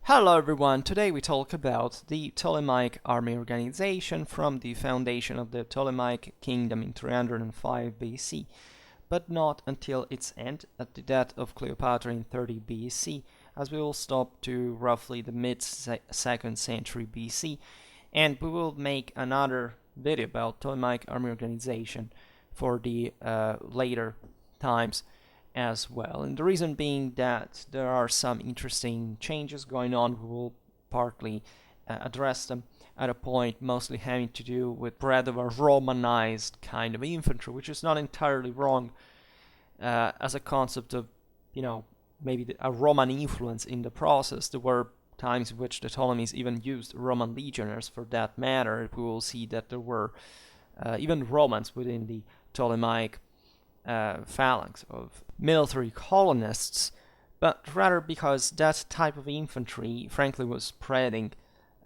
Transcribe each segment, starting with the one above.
Hello everyone, today we talk about the Ptolemaic army organization from the foundation of the Ptolemaic kingdom in 305 BC, but not until its end at the death of Cleopatra in 30 BC, as we will stop to roughly the mid-2nd century BC, and we will make another video about Ptolemaic army organization for the later times as well. And the reason being that there are some interesting changes going on. We will partly address them at a point mostly having to do with rather a Romanized kind of infantry, which is not entirely wrong as a concept of, maybe a Roman influence in the process. There were times in which the Ptolemies even used Roman legionaries for that matter. We will see that there were even Romans within the Ptolemaic phalanx of military colonists, but rather because that type of infantry frankly was spreading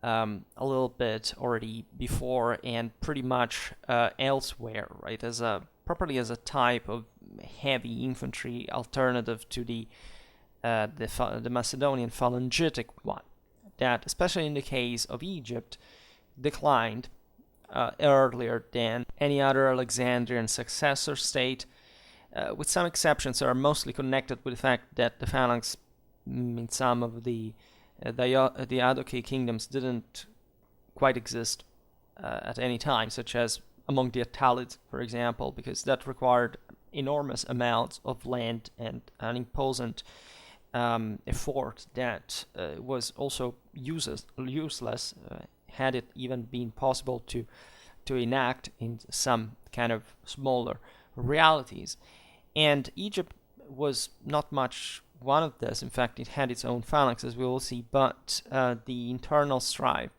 a little bit already before and pretty much elsewhere, right, properly as a type of heavy infantry alternative to the Macedonian phalangitic one, that especially in the case of Egypt declined earlier than any other Alexandrian successor state, with some exceptions that are mostly connected with the fact that the phalanx in some of the Diadochi kingdoms didn't quite exist at any time, such as among the Attalids, for example, because that required enormous amounts of land and an imposing effort that was also useless had it even been possible to enact in some kind of smaller realities. And Egypt was not much one of this. In fact, it had its own phalanx, as we will see, but the internal strife,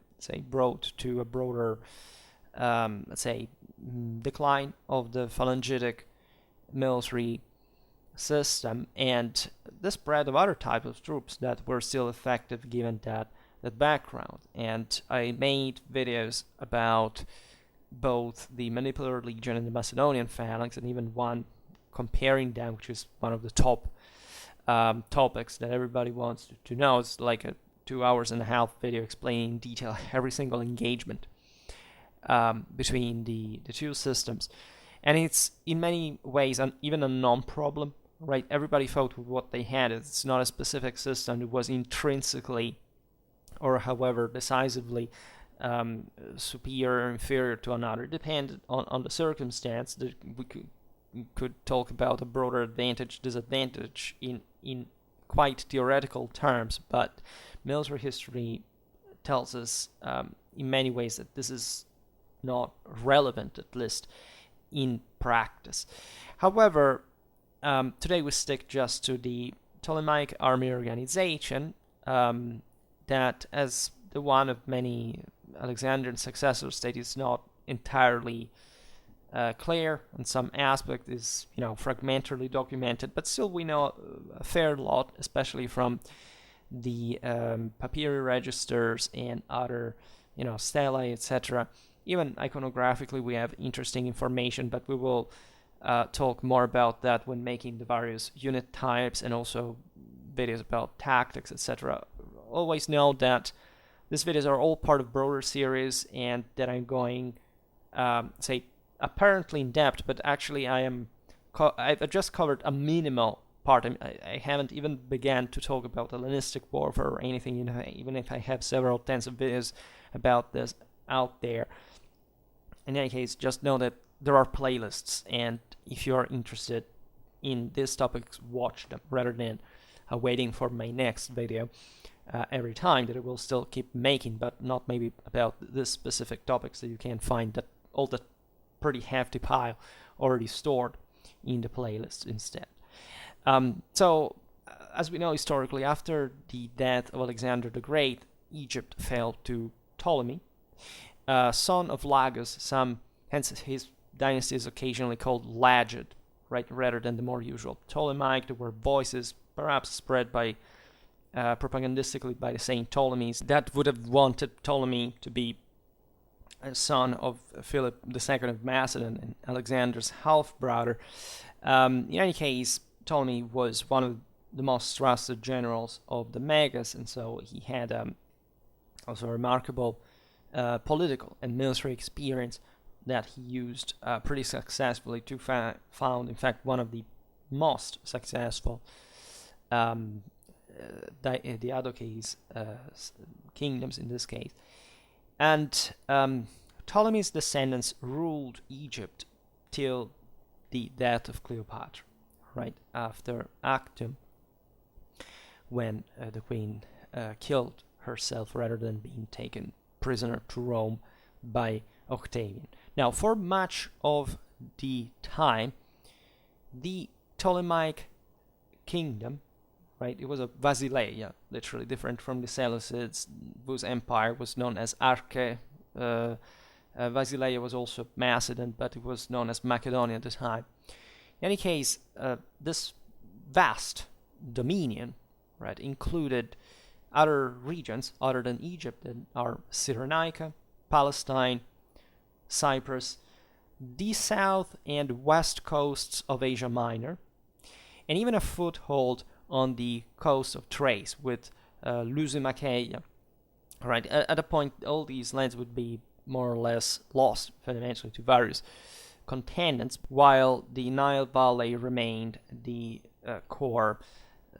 brought to a broader, decline of the phalangitic military system and the spread of other types of troops that were still effective given that background. And I made videos about both the Manipular Legion and the Macedonian phalanx, and even one comparing them, which is one of the top topics that everybody wants to know. It's like a 2.5 hours video explaining in detail every single engagement between the two systems. And it's in many ways even a non-problem, right? Everybody fought with what they had. It's not a specific system that was intrinsically or however decisively superior or inferior to another. It depended on the circumstance. That we could talk about a broader advantage, disadvantage in quite theoretical terms, but military history tells us in many ways that this is not relevant, at least in practice. However, today we stick just to the Ptolemaic army organization, that as the one of many Alexandrian successor states is not entirely clear, and some aspect is fragmentarily documented, but still we know a fair lot, especially from the papyri registers and other stelae, etc. Even iconographically we have interesting information, but we will talk more about that when making the various unit types and also videos about tactics, etc. Always know that these videos are all part of broader series and that I'm going apparently in depth, but actually I've just covered a minimal part. I haven't even began to talk about Hellenistic warfare or anything, even if I have several tens of videos about this out there. In any case, just know that there are playlists, and if you are interested in these topics, watch them rather than waiting for my next video every time, that I will still keep making, but not maybe about this specific topics that you can find that all that pretty hefty pile already stored in the playlist instead. As we know historically, after the death of Alexander the Great, Egypt fell to Ptolemy, son of Lagus. Hence his dynasty is occasionally called Lagid, right, rather than the more usual Ptolemaic. There were voices, perhaps spread by propagandistically by the same Ptolemies, that would have wanted Ptolemy to be a son of Philip II of Macedon and Alexander's half-brother. In any case, Ptolemy was one of the most trusted generals of the Megas, and so he had also remarkable political and military experience that he used pretty successfully to found, in fact, one of the most successful Diadoches kingdoms in this case. And Ptolemy's descendants ruled Egypt till the death of Cleopatra, right after Actium, when the queen killed herself rather than being taken prisoner to Rome by Octavian. Now, for much of the time, the Ptolemaic kingdom, right, it was a Basileia, literally different from the Seleucids, whose empire was known as Arche. Basileia was also Macedon, but it was known as Macedonia at the time. In any case, this vast dominion, right, included other regions other than Egypt that are Cyrenaica, Palestine, Cyprus, the south and west coasts of Asia Minor, and even a foothold on the coast of Thrace with Lysimacheia. Right, at a point, all these lands would be more or less lost fundamentally to various contendants, while the Nile Valley remained the core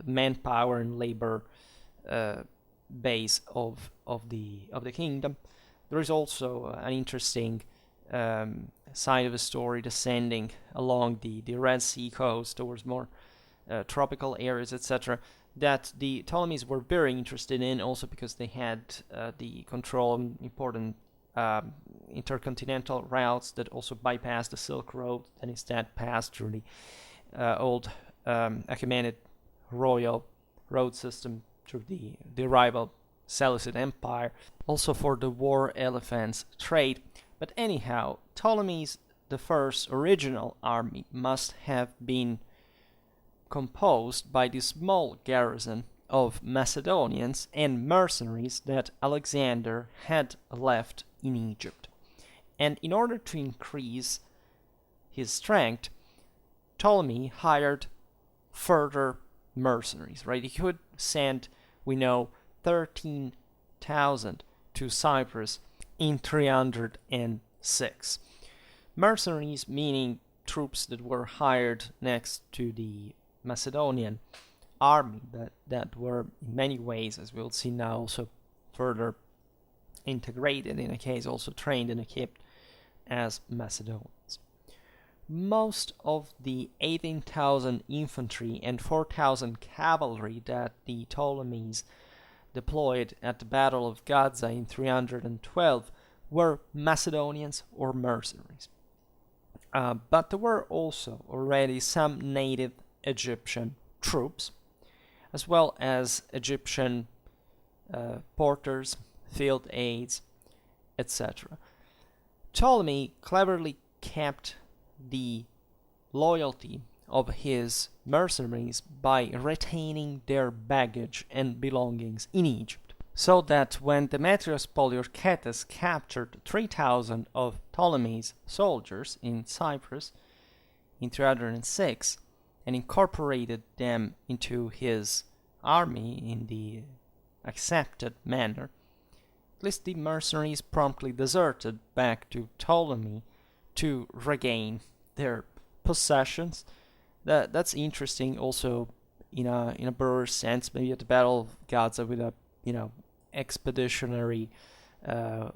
manpower and labor base of the kingdom. There is also an interesting side of the story descending along the Red Sea coast towards more tropical areas, etc., that the Ptolemies were very interested in, also because they had the control of important intercontinental routes that also bypassed the Silk Road and instead passed through the old Achaemenid royal road system through the rival Seleucid Empire, also for the war elephants trade. But anyhow, Ptolemy's the first original army must have been composed by the small garrison of Macedonians and mercenaries that Alexander had left in Egypt. And in order to increase his strength, Ptolemy hired further mercenaries, right? He could send, we know, 13,000 to Cyprus in 306. Mercenaries meaning troops that were hired next to the Macedonian army, but that were in many ways, as we'll see now, also further integrated, in a case also trained and equipped as Macedonians. Most of the 18,000 infantry and 4,000 cavalry that the Ptolemies deployed at the Battle of Gaza in 312 were Macedonians or mercenaries. But there were also already some native Egyptian troops, as well as Egyptian porters, field aides, etc. Ptolemy cleverly kept the loyalty of his mercenaries by retaining their baggage and belongings in Egypt, so that when Demetrius Poliorcetes captured 3,000 of Ptolemy's soldiers in Cyprus in 306 and incorporated them into his army in the accepted manner, at least the mercenaries promptly deserted back to Ptolemy to regain their possessions. That's interesting. Also, in a broader sense, maybe at the Battle of Gaza with a expeditionary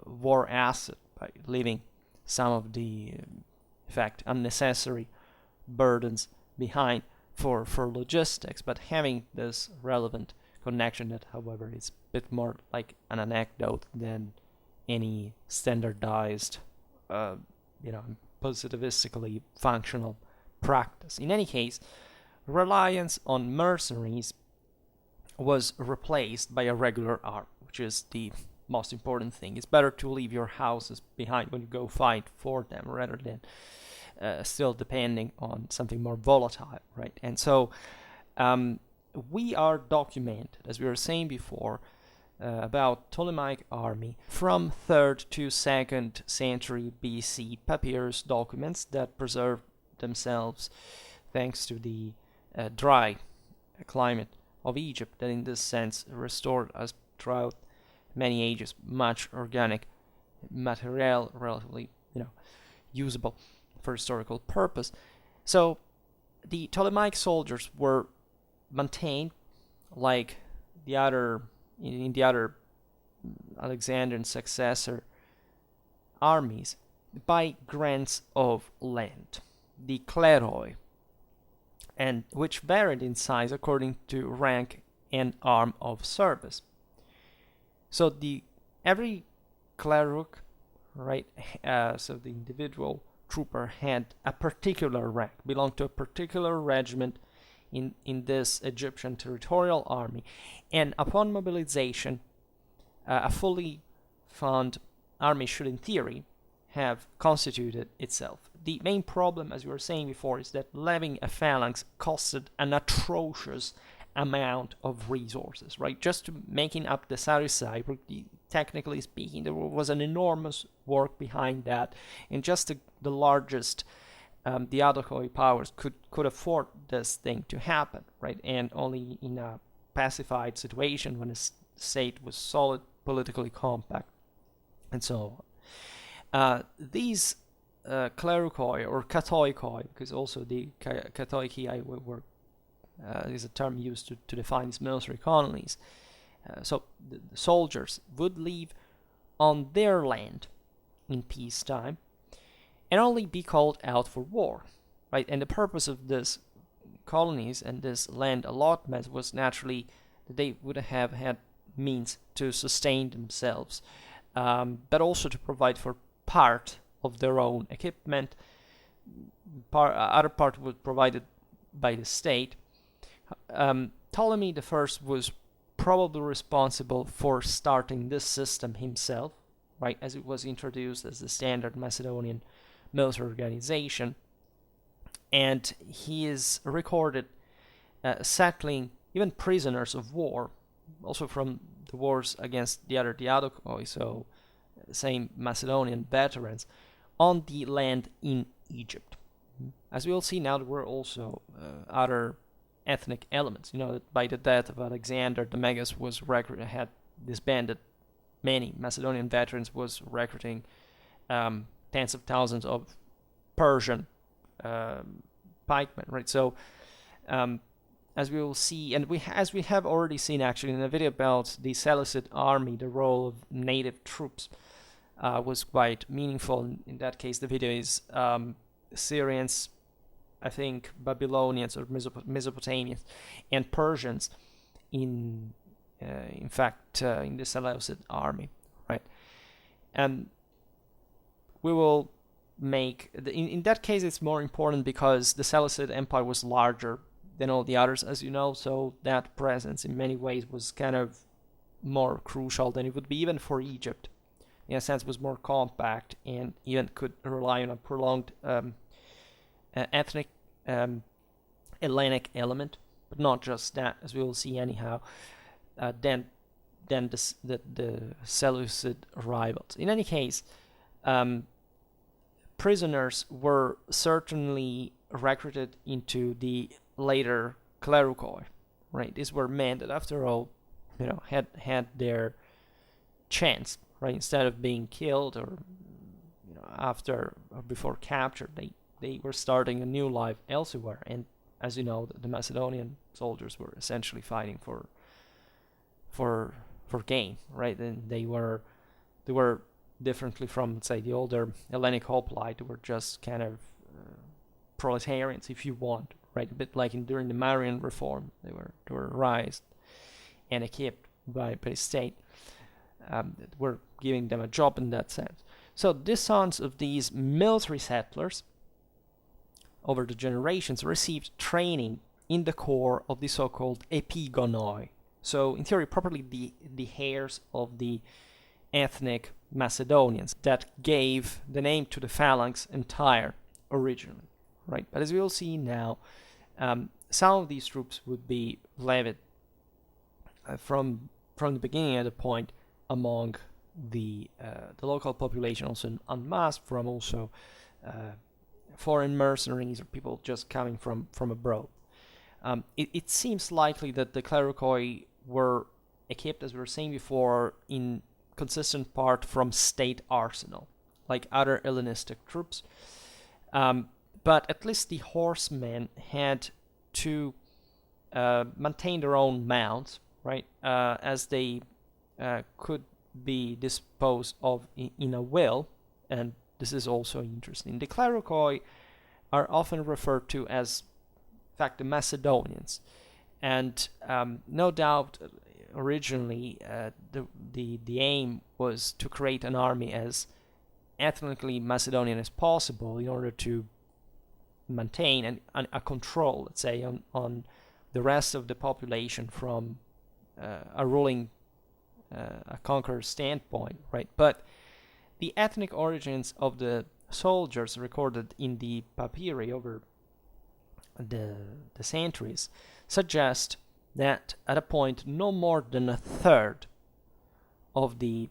war asset by leaving some of the, in fact, unnecessary burdens behind for logistics, but having this relevant connection that, however, is a bit more like an anecdote than any standardized, positivistically functional practice. In any case, reliance on mercenaries was replaced by a regular army, which is the most important thing. It's better to leave your houses behind when you go fight for them rather than still depending on something more volatile, right? And so we are documented, as we were saying before, about Ptolemaic army from 3rd to 2nd century BC papyrus documents that preserve themselves thanks to the dry climate of Egypt that in this sense restored us throughout many ages much organic material, relatively usable for historical purpose. So the Ptolemaic soldiers were maintained like the other in the other Alexandrian successor armies by grants of land, the kleroi, and which varied in size according to rank and arm of service. So every cleric, right? So the individual trooper had a particular rank, belonged to a particular regiment in this Egyptian territorial army, and upon mobilization, a fully formed army should, in theory, have constituted itself. The main problem, as we were saying before, is that levying a phalanx costed an atrocious amount of resources, right? Just to making up the Sarissai, technically speaking, there was an enormous work behind that, and just the largest, the Adochoi powers could afford this thing to happen, right? And only in a pacified situation when a state was solid, politically compact, and so on. These klerikoi or katoikoi, because also the katoikoi were is a term used to define these military colonies. So the soldiers would live on their land in peacetime and only be called out for war, right? And the purpose of this colonies and this land allotment was naturally that they would have had means to sustain themselves, but also to provide for part of their own equipment. Other part was provided by the state. Ptolemy the First was probably responsible for starting this system himself, right, as it was introduced as the standard Macedonian military organization, and he is recorded settling even prisoners of war, also from the wars against the other Diadochoi, so same Macedonian veterans, on the land in Egypt. As we will see now, there were also other ethnic elements. That by the death of Alexander, the Megas had disbanded many Macedonian veterans, was recruiting tens of thousands of Persian pikemen, right? So as we will see, and as we have already seen actually in a video about the Seleucid army, the role of native troops was quite meaningful. In that case, the video is Syrians, I think Babylonians or Mesopotamians, and Persians in fact in the Seleucid army, right? And we will make in that case it's more important because the Seleucid Empire was larger than all the others, as you know, so that presence in many ways was kind of more crucial than it would be even for Egypt. In a sense, was more compact and even could rely on a prolonged ethnic Hellenic element, but not just that, as we will see anyhow. Then the Seleucid rivals. In any case, prisoners were certainly recruited into the later klerikoi, right? These were men that, after all, had their chance, right? Instead of being killed or after or before capture, they were starting a new life elsewhere. And as you know, the Macedonian soldiers were essentially fighting for gain, right? And they were differently from, say, the older Hellenic hoplite, who were just kind of proletarians, if you want, right? A bit like during the Marian reform, they were raised and equipped by the state. Were giving them a job in that sense. So the sons of these military settlers over the generations received training in the core of the so-called epigonoi. So in theory, properly the heirs of the ethnic Macedonians that gave the name to the phalanx entire originally, right? But as we will see now, some of these troops would be levied from the beginning at a point among the local population, also en masse, from also foreign mercenaries or people just coming from abroad. it seems likely that the clericoi were equipped, as we were saying before, in consistent part from state arsenal, like other Hellenistic troops. But at least the horsemen had to maintain their own mounts, right, as they could be disposed of in a will, and this is also interesting. The clericoi are often referred to as, in fact, the Macedonians, and no doubt originally the aim was to create an army as ethnically Macedonian as possible in order to maintain a control, let's say, on the rest of the population from a ruling, a conqueror standpoint, right? But the ethnic origins of the soldiers recorded in the papyri over the centuries suggest that at a point no more than a third of the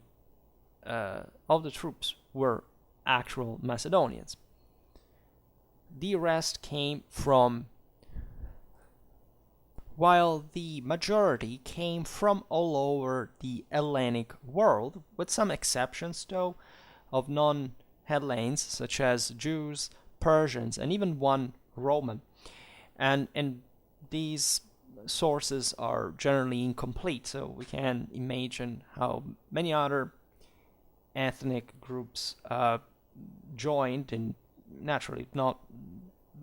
troops were actual Macedonians. The rest came from, while the majority came from all over the Hellenic world, with some exceptions though of non-Hellenes such as Jews, Persians, and even one Roman. And these sources are generally incomplete, so we can imagine how many other ethnic groups joined in, naturally not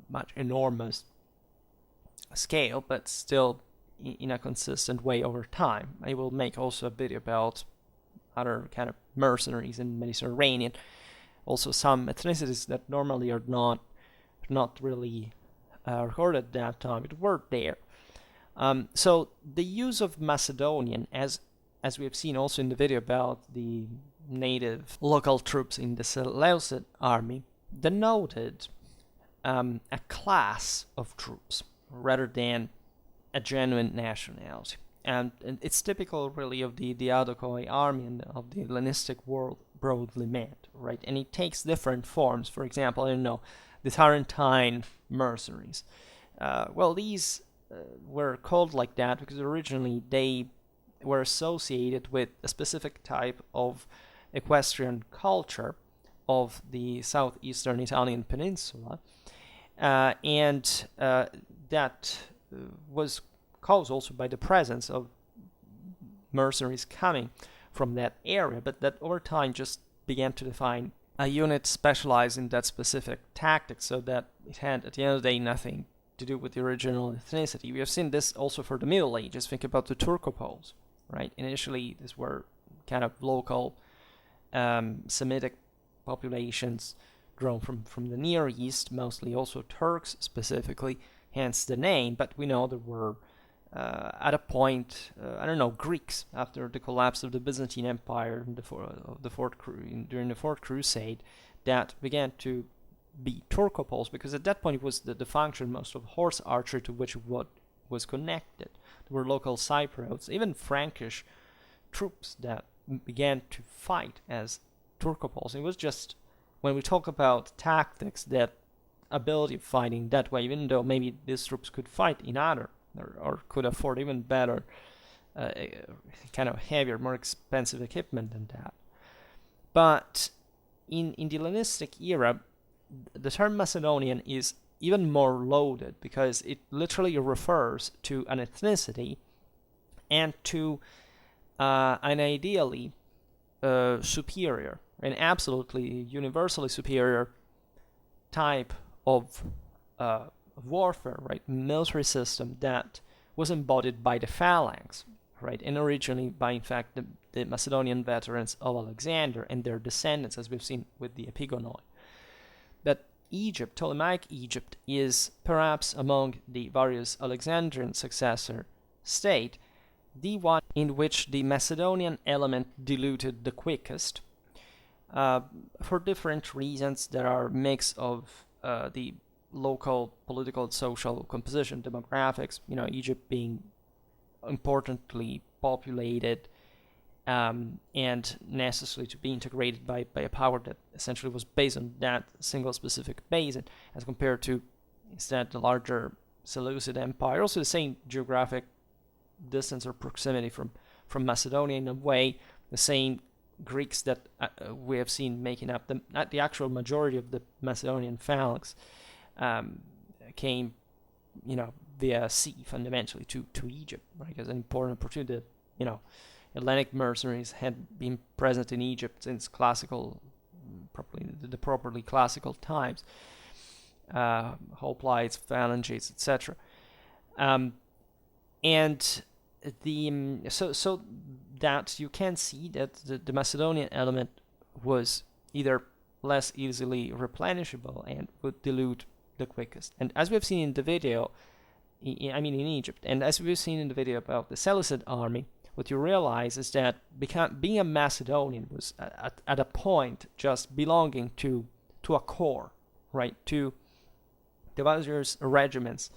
much enormous scale, but still in a consistent way over time. I will make also a video about other kind of mercenaries in Mediterranean, also some ethnicities that normally are not really recorded at that time, but were there. So the use of Macedonian, as we have seen also in the video about the native local troops in the Seleucid army, denoted a class of troops rather than a genuine nationality. And it's typical really of the Diadochoi army and of the Hellenistic world broadly meant, right? And it takes different forms. For example, the Tarantine Mercenaries. These were called like that because originally they were associated with a specific type of equestrian culture of the southeastern Italian peninsula, and that was caused also by the presence of mercenaries coming from that area, but that over time just began to define a unit specialized in that specific tactic, so that it had, at the end of the day, nothing to do with the original ethnicity. We have seen this also for the Middle Ages. Think about the Turcopoles, right? Initially, these were kind of local Semitic populations grown from the Near East, mostly also Turks specifically, hence the name. But we know there were, at a point, Greeks after the collapse of the Byzantine Empire during the Fourth Crusade, that began to be Turcopoles, because at that point it was the function most of horse archery to which what was connected. There were local Cypriots, even Frankish troops that began to fight as Turcopoles. It was just, when we talk about tactics, that ability of fighting that way, even though maybe these troops could fight in other, or could afford even better, kind of heavier, more expensive equipment than that. But in the Hellenistic era, the term Macedonian is even more loaded because it literally refers to an ethnicity and to an ideally superior, an absolutely universally superior type of warfare, right? Military system that was embodied by the Phalanx, right? And originally by, in fact, the Macedonian veterans of Alexander and their descendants, as we've seen with the Epigonoi. That Egypt, Ptolemaic Egypt, is perhaps among the various Alexandrian successor state the one in which the Macedonian element diluted the quickest. For different reasons, there are a mix of the local political and social composition, demographics, Egypt being importantly populated, and necessary to be integrated by a power that essentially was based on that single specific basin, as compared to instead the larger Seleucid Empire, also the same geographic distance or proximity from Macedonia in a way, the same Greeks that we have seen making up the actual majority of the Macedonian phalanx came, via sea fundamentally to Egypt, right? Because an important opportunity, Hellenic mercenaries had been present in Egypt since the properly classical times, hoplites, phalanges, etc. And so that you can see that the Macedonian element was either less easily replenishable and would dilute the quickest. And as we've seen in the video, in Egypt, and as we've seen in the video about the Seleucid army, what you realize is that being a Macedonian was at a point just belonging to a corps, right? To the various regiments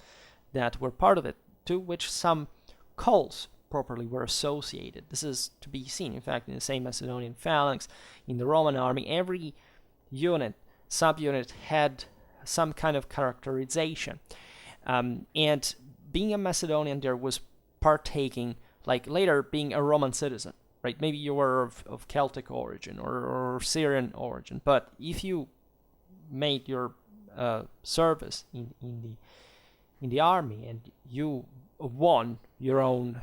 that were part of it, to which some cults properly were associated. This is to be seen, in fact, in the same Macedonian phalanx, in the Roman army. Every unit, subunit had some kind of characterization. And being a Macedonian there was partaking, like later being a Roman citizen, right? Maybe you were of Celtic origin or Syrian origin, but if you made your service in the army and you won your own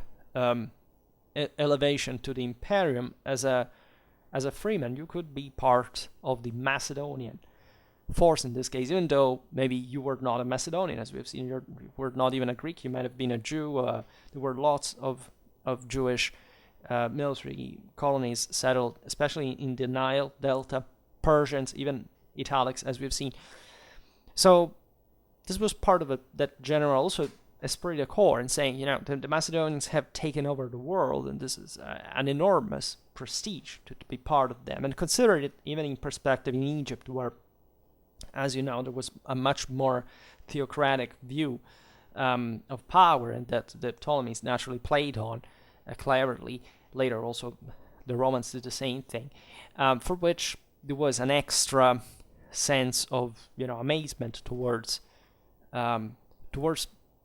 elevation to the imperium as a freeman, you could be part of the Macedonian force in this case, even though maybe you were not a Macedonian, as we've seen. You were not even a Greek. You might have been a Jew. There were lots of Jewish military colonies settled, especially in the Nile Delta, Persians, even Italics, as we've seen. So this was part of that general also esprit de corps, in saying, the Macedonians have taken over the world, and this is an enormous prestige to be part of them. And consider it even in perspective in Egypt, where, as you know, there was a much more theocratic view of power, and that the Ptolemies naturally played on cleverly. Later also the Romans did the same thing, for which there was an extra sense of amazement towards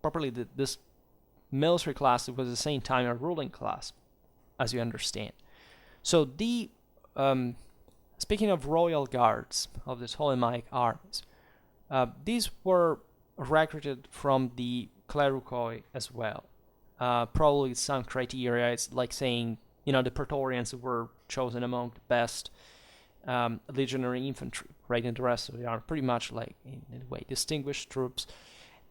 properly this military class. It was at the same time a ruling class, as you understand. So the speaking of royal guards of the Ptolemaic armies, these were recruited from the clericoi as well. Probably some criteria. It's like saying, the Praetorians were chosen among the best legionary infantry, right? And the rest of the army, pretty much like in a way distinguished troops.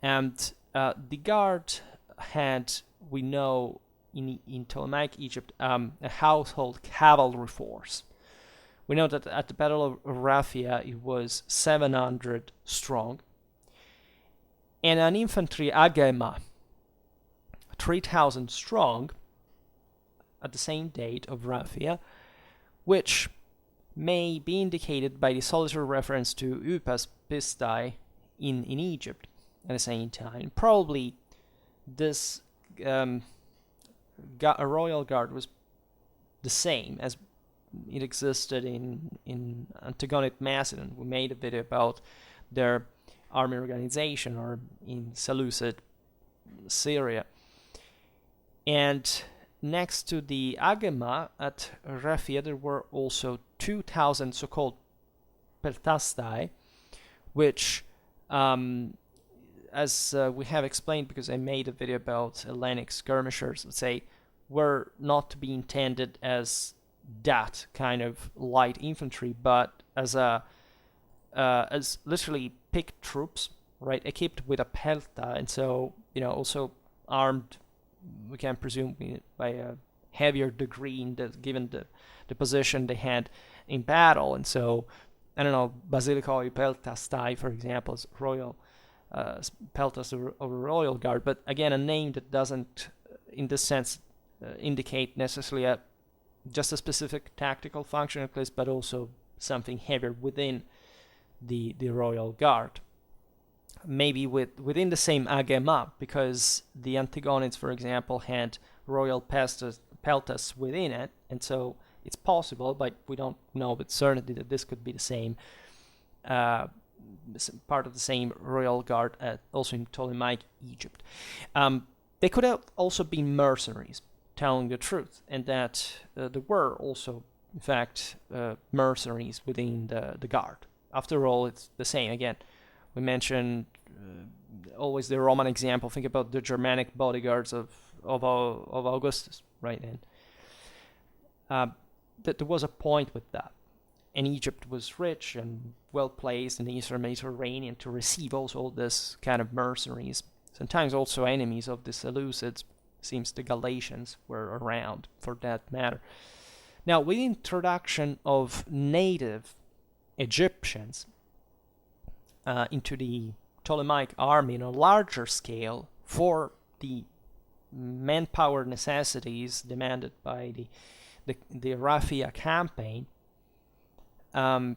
And the guard had, we know, in Ptolemaic Egypt, a household cavalry force. We know that at the Battle of Raphia it was 700 strong, and an infantry agema, 3,000 strong, at the same date of Raphia, which may be indicated by the solitary reference to Upas Pistai in Egypt at the same time. Probably this a royal guard was the same as it existed in Antigonid Macedon. We made a video about their army organization, or in Seleucid Syria. And next to the agema at Raphia, there were also 2,000 so-called Perthastai, which, as we have explained, because I made a video about Hellenic skirmishers, let's say, were not to be intended as that kind of light infantry, but as literally picked troops, right, equipped with a pelta, and so also armed, we can presume, by a heavier degree given the position they had in battle. And so, I don't know, Basilikoi Perthastai, for example, is royal peltas of a royal guard, but again, a name that doesn't, in this sense, indicate necessarily just a specific tactical function of place, but also something heavier within the royal guard. Maybe within the same agema, because the Antigonids, for example, had royal peltas within it, and so it's possible, but we don't know with certainty that this could be the same part of the same royal guard, also in Ptolemaic Egypt. They could have also been mercenaries, telling the truth, and that there were also, in fact, mercenaries within the guard. After all, it's the same. Again, we mentioned always the Roman example. Think about the Germanic bodyguards of Augustus, right? And that there was a point with that. And Egypt was rich and well placed in the Eastern Mediterranean to receive also all this kind of mercenaries. Sometimes also enemies of the Seleucids. Seems the Galatians were around for that matter. Now, with the introduction of native Egyptians into the Ptolemaic army on a larger scale for the manpower necessities demanded by the Raphia campaign, and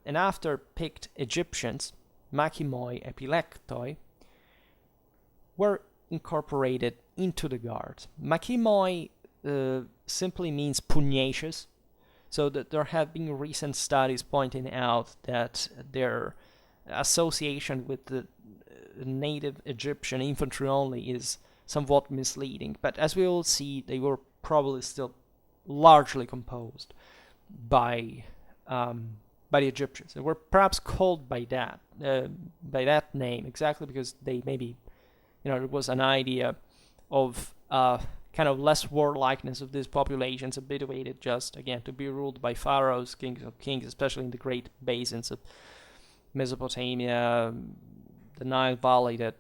after picked Egyptians, Machimoi epilectoi, were incorporated into the guard. Machimoi simply means pugnacious, so that there have been recent studies pointing out that their association with the native Egyptian infantry only is somewhat misleading. But as we will see, they were probably still largely composed by the Egyptians. They were perhaps called by that name exactly because they maybe, there was an idea of kind of less warlikeness of these populations, habituated just, again, to be ruled by pharaohs, kings of kings, especially in the great basins of Mesopotamia, the Nile Valley, that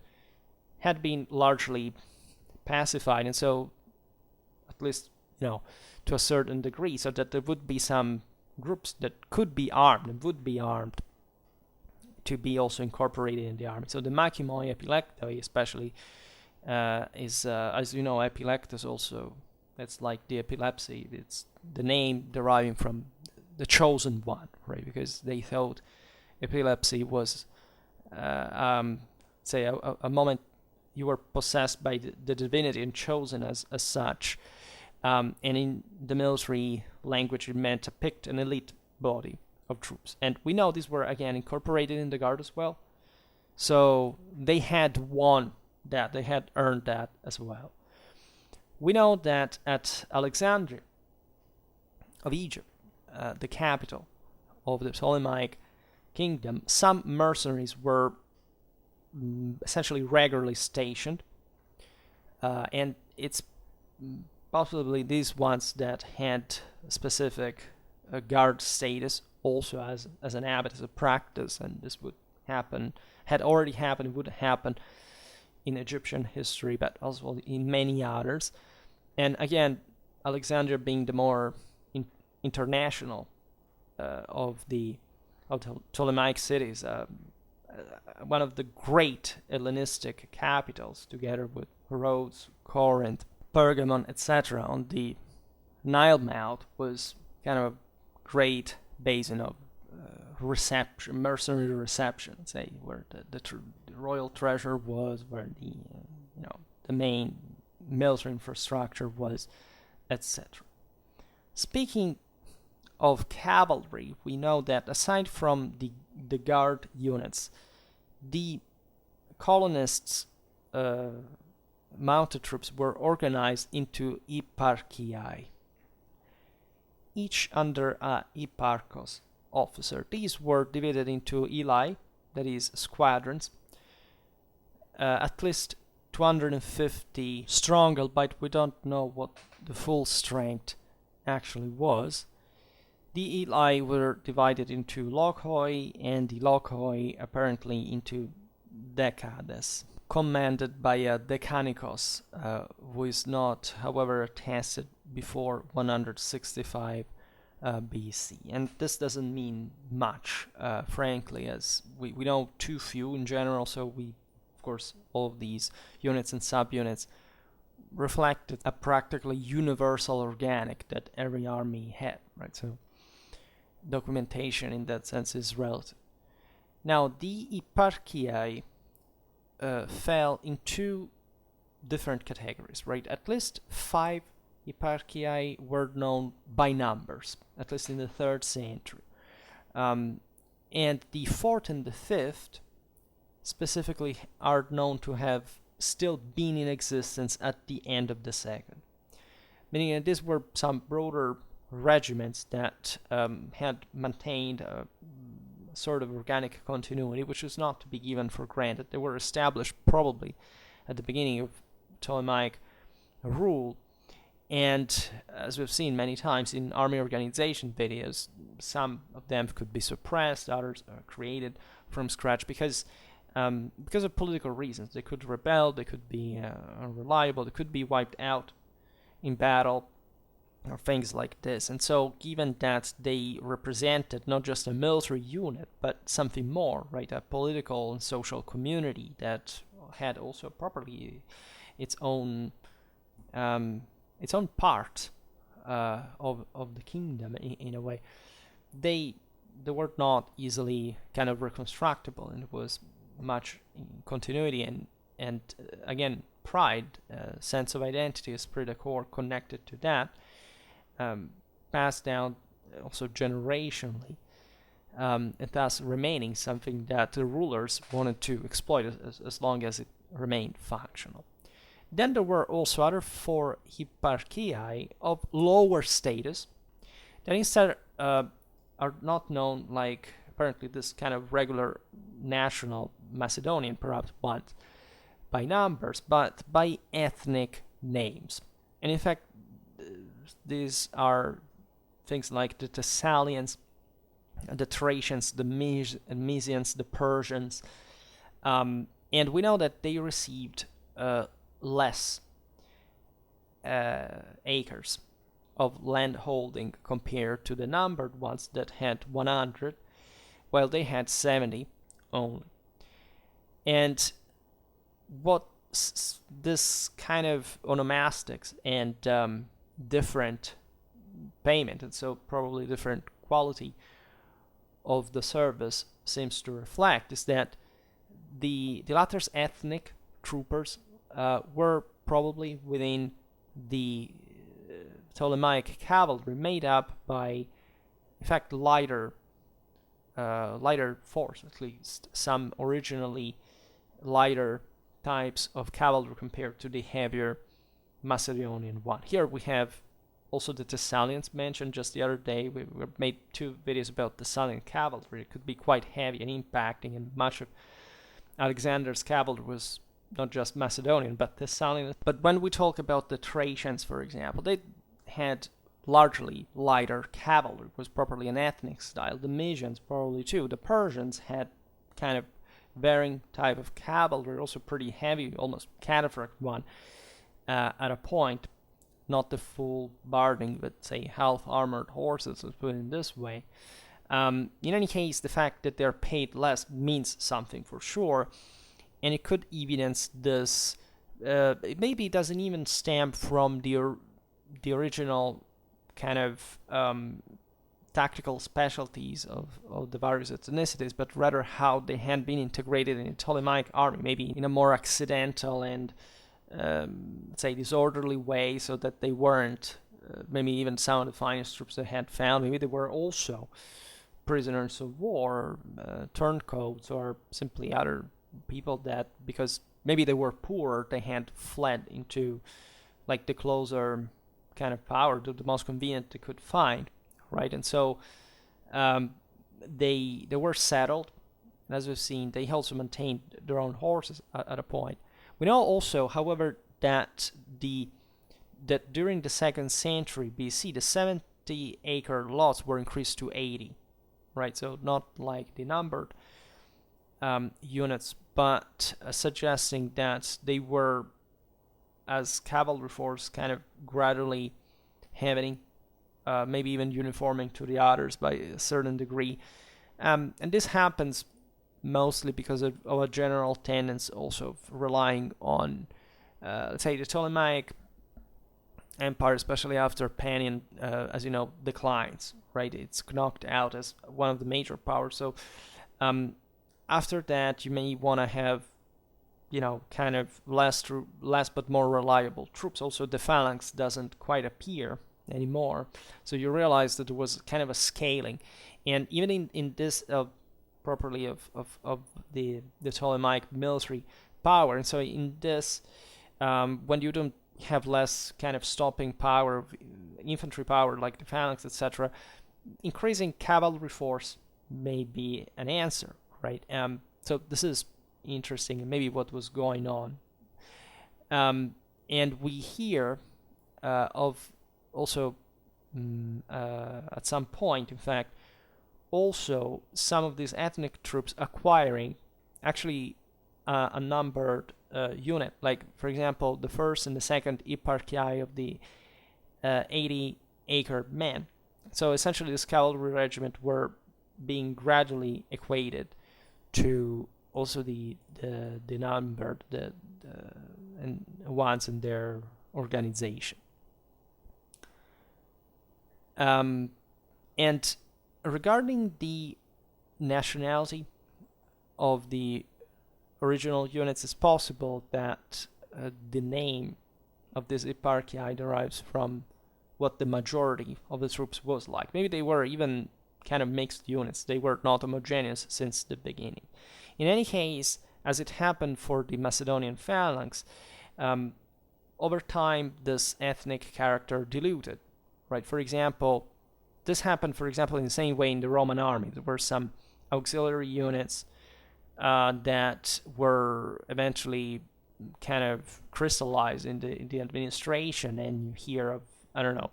had been largely pacified, and so, at least, to a certain degree, so that there would be some groups that could be armed and would be armed to be also incorporated in the army. So the Machimoi epilectoi especially is, as you know, epileptus also, it's like the epilepsy. It's the name deriving from the chosen one, right? Because they thought epilepsy was, say, a moment you were possessed by the divinity and chosen as such. And in the military language, it meant to pick an elite body of troops. And we know these were, again, incorporated in the guard as well. So they had won that, they had earned that as well. We know that at Alexandria of Egypt, the capital of the Ptolemaic kingdom, some mercenaries were essentially regularly stationed, and it's possibly these ones that had specific guard status also as an habit, as a practice, and this would happen, had already happened, would happen in Egyptian history, but also in many others. And again, Alexandria being the more international of the Ptolemaic cities, one of the great Hellenistic capitals, together with Rhodes, Corinth, Pergamon, etc., on the Nile mouth, was kind of a great basin of reception, mercenary reception, say, where the royal treasure was, where the main military infrastructure was, etc. Speaking of cavalry, we know that aside from the guard units, the colonists' mounted troops were organized into eparchiae, each under a eparchos officer. These were divided into elae, that is, squadrons, at least 250 strong, albeit we don't know what the full strength actually was. The elae were divided into lochoi, and the lochoi apparently into decades, commanded by a decanicos, who is not, however, attested before 165 BC. And this doesn't mean much, frankly, as we know too few in general, so of course, all of these units and subunits reflected a practically universal organic that every army had, right? So documentation in that sense is relative. Now, the eparchiae fell in two different categories, right? At least 5 eparchiae were known by numbers, at least in the 3rd century. And the fourth and the fifth specifically are known to have still been in existence at the end of the second, meaning that these were some broader regiments that had maintained a sort of organic continuity, which is not to be given for granted. They were established probably at the beginning of Ptolemaic rule, and as we've seen many times in army organization videos, some of them could be suppressed, others are created from scratch because of political reasons. They could rebel, they could be unreliable, they could be wiped out in battle, or things like this. And so, given that they represented not just a military unit, but something more, right, a political and social community that had also properly its own part of the kingdom in a way, they were not easily kind of reconstructible, and it was much in continuity and again, pride, sense of identity, esprit de corps connected to that, passed down also generationally, and thus remaining something that the rulers wanted to exploit as long as it remained functional. Then there were also other four hierarchiae of lower status that instead are not known like apparently this kind of regular national Macedonian perhaps, but by numbers, but by ethnic names. And in fact, these are things like the Tessalians, the Thracians, the Mysians, the Persians, and we know that they received less acres of land holding compared to the numbered ones that had 100, while they had 70 only. And what this kind of onomastics and different payment, and so probably different quality of the service seems to reflect, is that the latter's ethnic troopers were probably within the Ptolemaic cavalry, made up by, in fact, lighter force, at least some originally lighter types of cavalry compared to the heavier Macedonian one. Here we have also the Tessalians mentioned just the other day. We made 2 videos about Thessalian cavalry. It could be quite heavy and impacting, and much of Alexander's cavalry was not just Macedonian, but Thessalian. But when we talk about the Thracians, for example, they had largely lighter cavalry. It was properly an ethnic style. The Mysians probably too. The Persians had kind of varying type of cavalry, also pretty heavy, almost cataphract one at a point. Not the full barding, but say half-armored horses, let's put it this way. In any case, the fact that they're paid less means something for sure, and it could evidence this. Maybe it doesn't even stem from the original kind of tactical specialties of the various ethnicities, but rather how they had been integrated in the Ptolemaic army, maybe in a more accidental and say disorderly way, so that they weren't maybe even some of the finest troops they had found. Maybe they were also prisoners of war, turncoats, or simply other people that, because maybe they were poor, they had fled into like the closer kind of power, the most convenient they could find, right? And so they were settled, and as we've seen, they also maintained their own horses at a point. We know also, however, that during the 2nd century BC, the 70-acre lots were increased to 80, right? So not like the numbered units, but suggesting that they were, as cavalry force, kind of gradually having, maybe even uniforming to the others by a certain degree. And this happens mostly because of a general tendency also of relying on, let's say, the Ptolemaic Empire, especially after Panion, as you know, declines, right? It's knocked out as one of the major powers. So after that, you may want to have, kind of less but more reliable troops. Also, the Phalanx doesn't quite appear anymore. So you realize that there was kind of a scaling, and even in this properly of the Ptolemaic military power. And so in this, when you don't have less kind of stopping power of infantry power like the Phalanx, etc., increasing cavalry force may be an answer, right? So this is interesting, and maybe what was going on. And we hear of also at some point, in fact, also some of these ethnic troops acquiring actually a numbered unit, like for example the first and the second eparchiae of the 80-acre men. So essentially this cavalry regiment were being gradually equated to also the numbered and ones in their organization. And regarding the nationality of the original units, it's possible that the name of this eparchy derives from what the majority of the troops was like. Maybe they were even kind of mixed units. They were not homogeneous since the beginning. In any case, as it happened for the Macedonian Phalanx, over time this ethnic character diluted, right? For example, this happened, for example, in the same way in the Roman army. There were some auxiliary units that were eventually kind of crystallized in the administration, and you hear of, I don't know,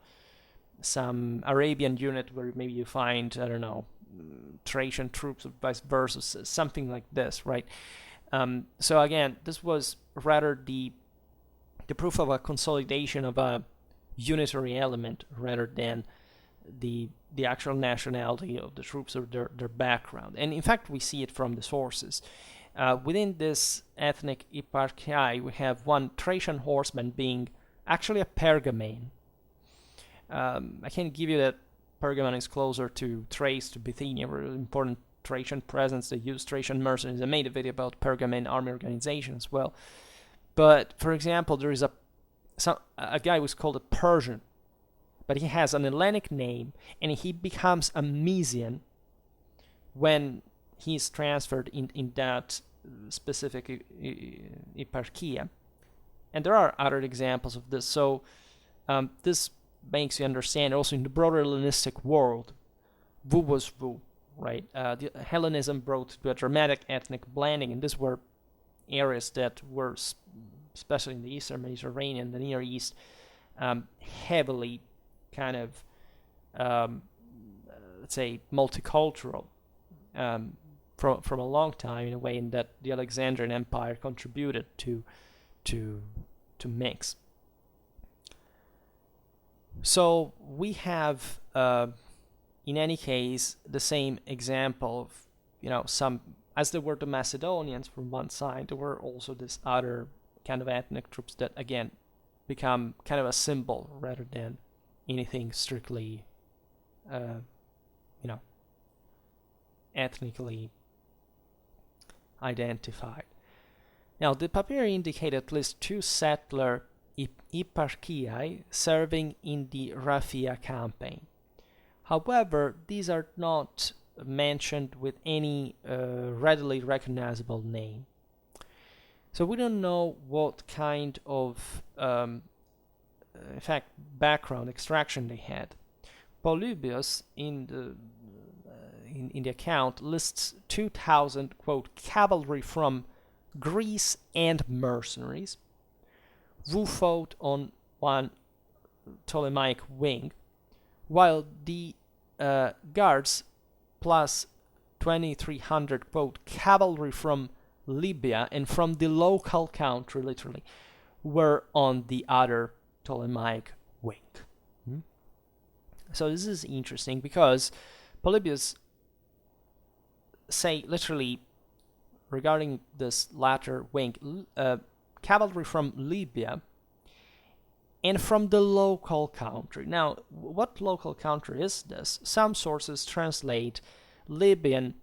some Arabian unit where maybe you find, I don't know, Thracian troops or vice versa, something like this, right? So again, this was rather the proof of a consolidation of a unitary element rather than the actual nationality of the troops or their background. And in fact, we see it from the sources. Within this ethnic eparchy, we have one Thracian horseman being actually a Pergamene. I can give you that Pergamon is closer to Thrace, to Bithynia, where important Thracian presence. They use Thracian mercenaries. I made a video about Pergamene army organization as well. But for example, there is a guy who's called a Persian, but he has an Hellenic name, and he becomes a Mysian when he's transferred in that specific eparchia. And there are other examples of this. So this makes you understand also in the broader Hellenistic world, Wu was Wu, right? The Hellenism brought to a dramatic ethnic blending, and these were areas that were, especially in the Eastern Mediterranean, the Near East, heavily kind of, let's say, multicultural from a long time, in a way, in that the Alexandrian Empire contributed to mix. So we have, in any case, the same example of, some, as there were the Macedonians from one side, there were also this other kind of ethnic troops that, again, become kind of a symbol rather than anything strictly, ethnically identified. Now, the papyri indicate at least two settler eparchiae serving in the Raphia campaign. However, these are not mentioned with any readily recognizable name. So we don't know what kind of, in fact, background extraction they had. Polybius in the account lists 2,000, quote, cavalry from Greece and mercenaries, who fought on one Ptolemaic wing, while the guards plus 2,300, quote, cavalry from Libya and from the local country, literally, were on the other Ptolemaic wing. So this is interesting because Polybius say literally regarding this latter wing, cavalry from Libya and from the local country. Now, what local country is this? Some sources translate Libyan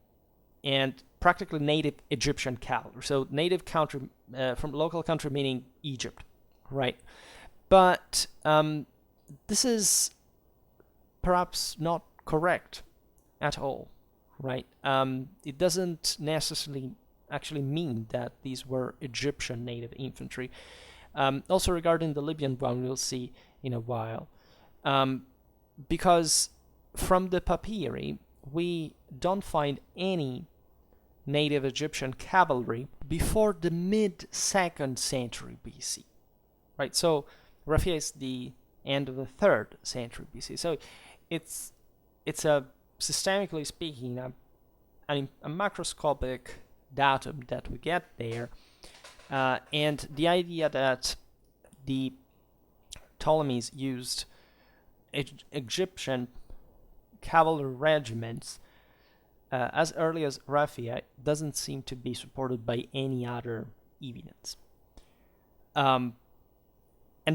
and practically native Egyptian cavalry. So native country, from local country meaning Egypt, right? But this is perhaps not correct at all, right? It doesn't necessarily actually mean that these were Egyptian native infantry. Also regarding the Libyan one, we'll see in a while. Because from the papyri, we don't find any native Egyptian cavalry before the mid-2nd century BC, right? So Raphia is the end of the 3rd century BC. So it's a, systemically speaking, a macroscopic datum that we get there, and the idea that the Ptolemies used Egyptian cavalry regiments as early as Raphia doesn't seem to be supported by any other evidence. And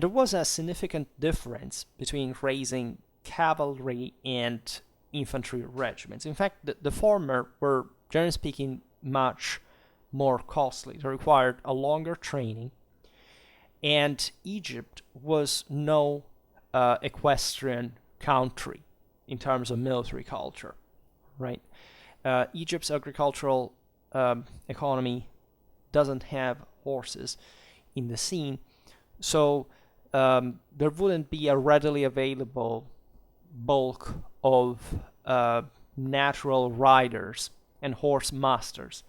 there was a significant difference between raising cavalry and infantry regiments. In fact, the former were, generally speaking, much more costly. They required a longer training, and Egypt was no equestrian country in terms of military culture, right? Egypt's agricultural economy doesn't have horses in the scene, so there wouldn't be a readily available bulk of natural riders and horse masters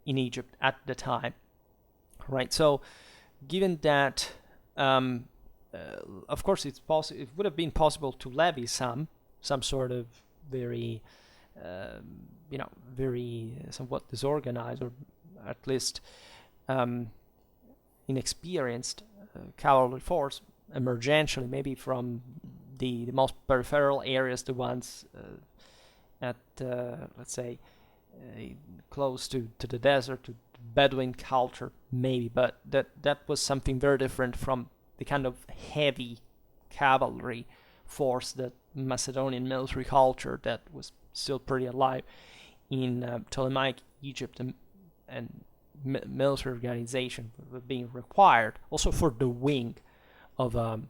in Egypt at the time, right? So given that, of course, it would have been possible to levy some sort of very, very somewhat disorganized, or at least inexperienced cavalry force, emergentially, maybe from the most peripheral areas, the ones at, let's say, close to the desert, to Bedouin culture, maybe, but that was something very different from the kind of heavy cavalry force that Macedonian military culture that was still pretty alive in Ptolemaic Egypt, and military organization being required also for the wing of an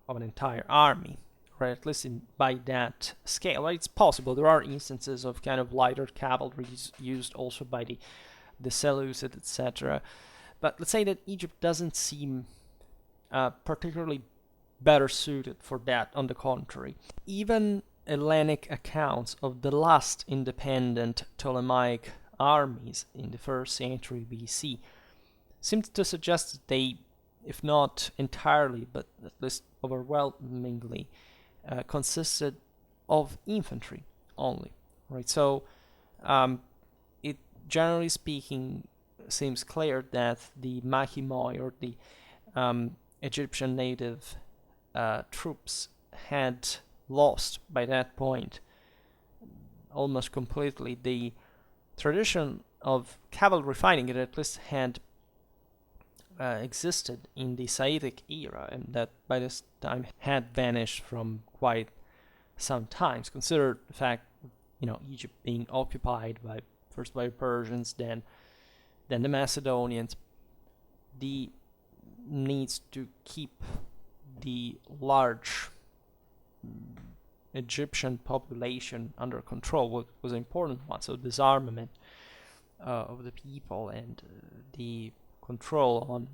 entire army, right? At least by that scale. Right? It's possible. There are instances of kind of lighter cavalry used also by the Seleucids, etc. But let's say that Egypt doesn't seem particularly better suited for that. On the contrary, even Hellenic accounts of the last independent Ptolemaic armies in the 1st century BC seem to suggest that they, if not entirely, but at least overwhelmingly, consisted of infantry only, right? So it, generally speaking, seems clear that the Mahimoi, or the Egyptian native troops, had lost by that point almost completely the tradition of cavalry fighting. It at least had existed in the Saitic era, and that by this time had vanished from quite some times. Consider the fact, Egypt being occupied first by the Persians, then the Macedonians, the needs to keep the large Egyptian population under control was an important one. So disarmament of the people and the control on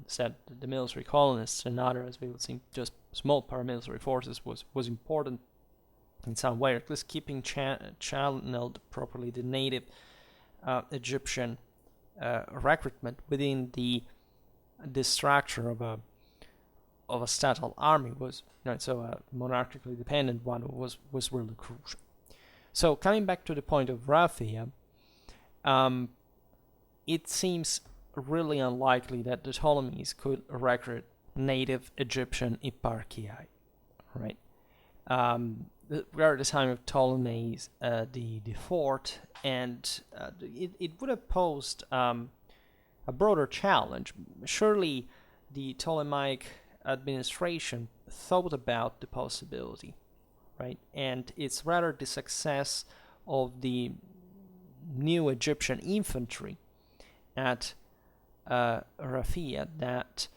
the military colonists and other, as we will see, just small paramilitary forces was important in some way, or at least keeping channeled properly the native Egyptian recruitment within the structure of a stattal army was, so a monarchically dependent one was really crucial. So coming back to the point of Raphia, it seems really unlikely that the Ptolemies could recruit native Egyptian eparchiae, right? We are at the time of Ptolemy's the fourth, and it would have posed a broader challenge. Surely the Ptolemaic administration thought about the possibility, right? And it's rather the success of the new Egyptian infantry at Raphia that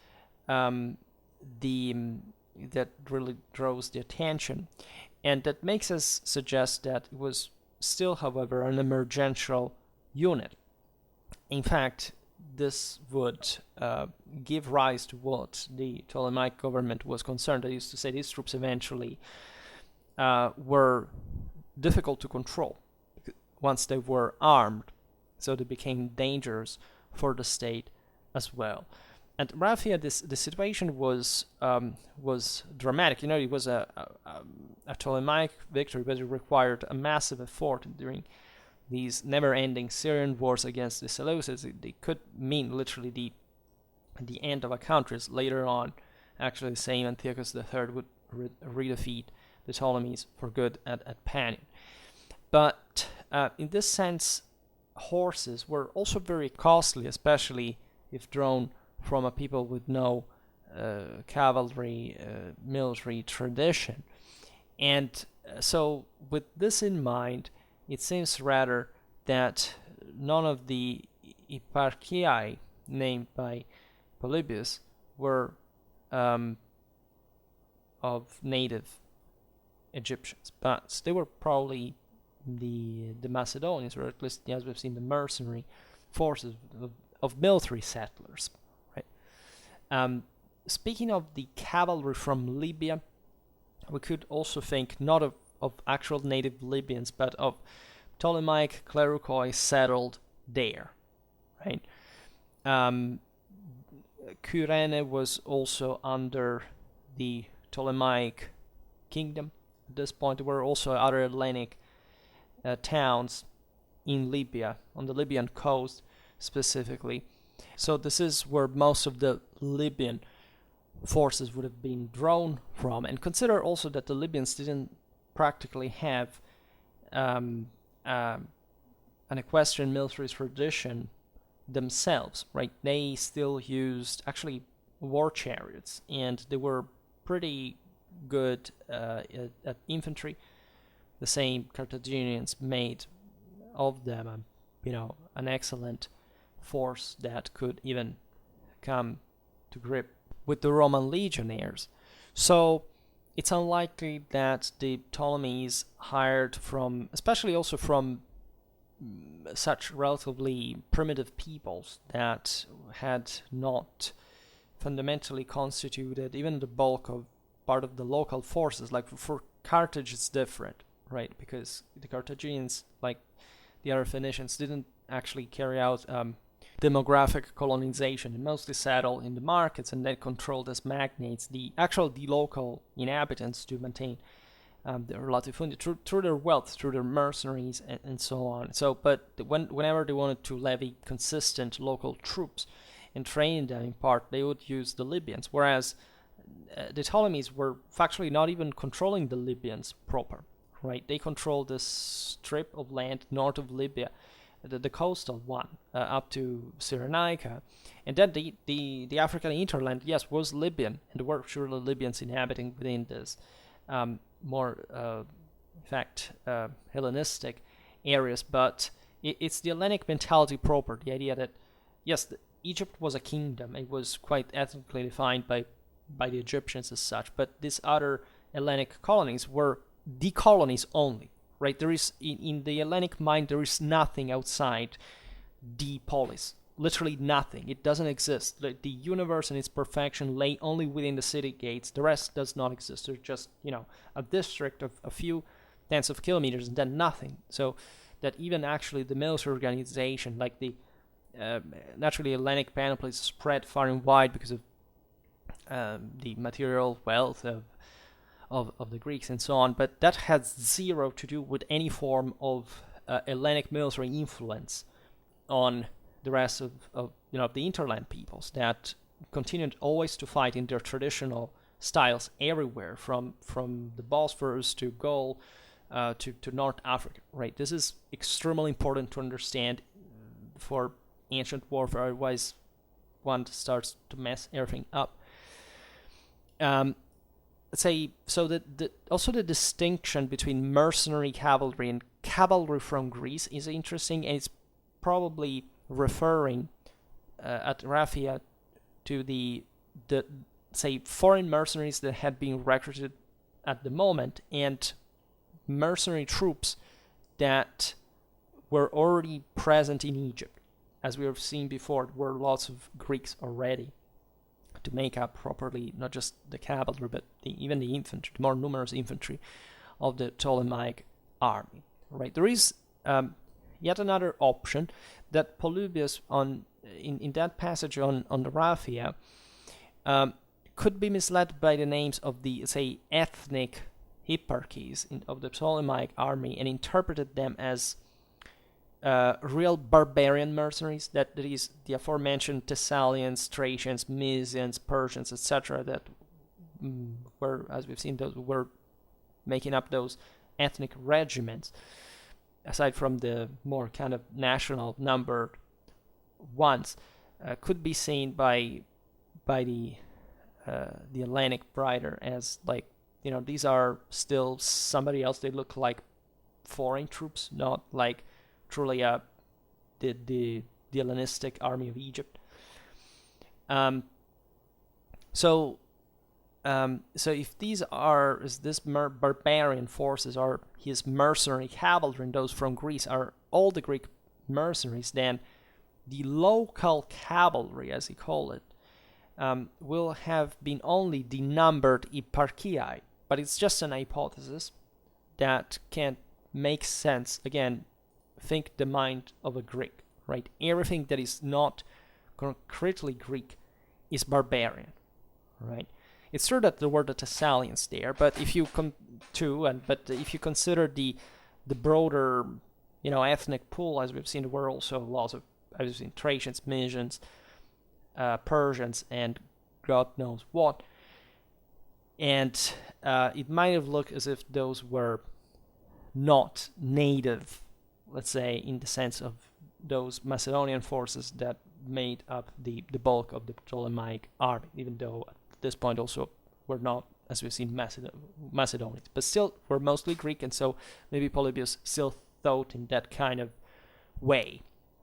that really draws the attention, and that makes us suggest that it was still, however, an emergential unit. In fact, this would give rise to what the Ptolemaic government was concerned. They used to say these troops eventually were difficult to control once they were armed, so they became dangerous for the state as well. And Raphia, the situation was dramatic. It was a Ptolemaic victory, but it required a massive effort during these never-ending Syrian wars against the Seleucids. They could mean literally the end of a country. Later on, actually, the same Antiochus III would redefeat the Ptolemies for good at Panion. But in this sense, horses were also very costly, especially if drawn from a people with no cavalry military tradition. And so with this in mind, it seems rather that none of the eparchiae named by Polybius were of native Egyptians, but they were probably the Macedonians, or at least, as we've seen, the mercenary forces of military settlers. Right. Speaking of the cavalry from Libya, we could also think not of actual native Libyans, but of Ptolemaic clericoi settled there. Right. Kyrene was also under the Ptolemaic kingdom. At this point, there were also other Hellenic towns in Libya, on the Libyan coast specifically. So this is where most of the Libyan forces would have been drawn from. And consider also that the Libyans didn't practically have an equestrian military tradition themselves, right? They still used actually war chariots, and they were pretty good at infantry. The same Carthaginians made of them, an excellent force that could even come to grip with the Roman legionnaires. So it's unlikely that the Ptolemies hired from, especially also from such relatively primitive peoples that had not fundamentally constituted even the bulk of part of the local forces. Like for Carthage, it's different, right? Because the Carthaginians, like the other Phoenicians, didn't actually carry out demographic colonization. They mostly settled in the markets and then controlled as magnates the local inhabitants to maintain their latifundia through their wealth, through their mercenaries, and so on. So, but whenever they wanted to levy consistent local troops and train them in part, they would use the Libyans, whereas the Ptolemies were factually not even controlling the Libyans proper, right? They controlled this strip of land north of Libya, the coastal one, up to Cyrenaica, and then the African hinterland, yes, was Libyan, and there were surely Libyans inhabiting within this more, Hellenistic areas, but it's the Hellenic mentality proper, the idea that, yes, Egypt was a kingdom. It was quite ethnically defined by the Egyptians as such, but these other Hellenic colonies were the colonies only, right? There is, in the Hellenic mind, there is nothing outside the polis. Literally nothing. It doesn't exist. The universe in its perfection lay only within the city gates. The rest does not exist. There's just, a district of a few tens of kilometers and then nothing. So that even actually the military organization, like the naturally Hellenic panoply, is spread far and wide because of the material wealth of the Greeks and so on, but that has zero to do with any form of Hellenic military influence on the rest of the hinterland peoples that continued always to fight in their traditional styles everywhere, from the Bosphorus to Gaul to North Africa, right? This is extremely important to understand for ancient warfare, otherwise one starts to mess everything up. Let's say, so also the distinction between mercenary cavalry and cavalry from Greece is interesting, and it's probably referring at Raphia to the say, foreign mercenaries that had been recruited at the moment, and mercenary troops that were already present in Egypt. As we have seen before, there were lots of Greeks already to make up properly not just the cavalry, but even the infantry, the more numerous infantry of the Ptolemaic army. Right? There is yet another option that Polybius in that passage on the Raphia could be misled by the names of the, say, ethnic hierarchies of the Ptolemaic army and interpreted them as real barbarian mercenaries, that is the aforementioned Tessalians, Thracians, Mysians, Persians, etc., that were, as we've seen, those were making up those ethnic regiments, aside from the more kind of national numbered ones, could be seen by the Hellenic writer as, like, you know, these are still somebody else. They look like foreign troops, not like truly the Hellenistic army of Egypt. So if these are, barbarian forces are his mercenary cavalry, and those from Greece are all the Greek mercenaries, then the local cavalry, as he called it, will have been only the numbered eparchiae. But it's just an hypothesis that can't make sense. Again, think the mind of a Greek, right? Everything that is not concretely Greek is barbarian, right? It's true that there were the Tessalians there, but if you if you consider the broader, you know, ethnic pool, as we've seen, there were also lots of, as we've seen, Thracians, Mysians, Persians, and God knows what. And it might have looked as if those were not native, let's say, in the sense of those Macedonian forces that made up the bulk of the Ptolemaic army, even though at this point also were not, as we've seen, Macedonians, but still were mostly Greek, and so maybe Polybius still thought in that kind of way,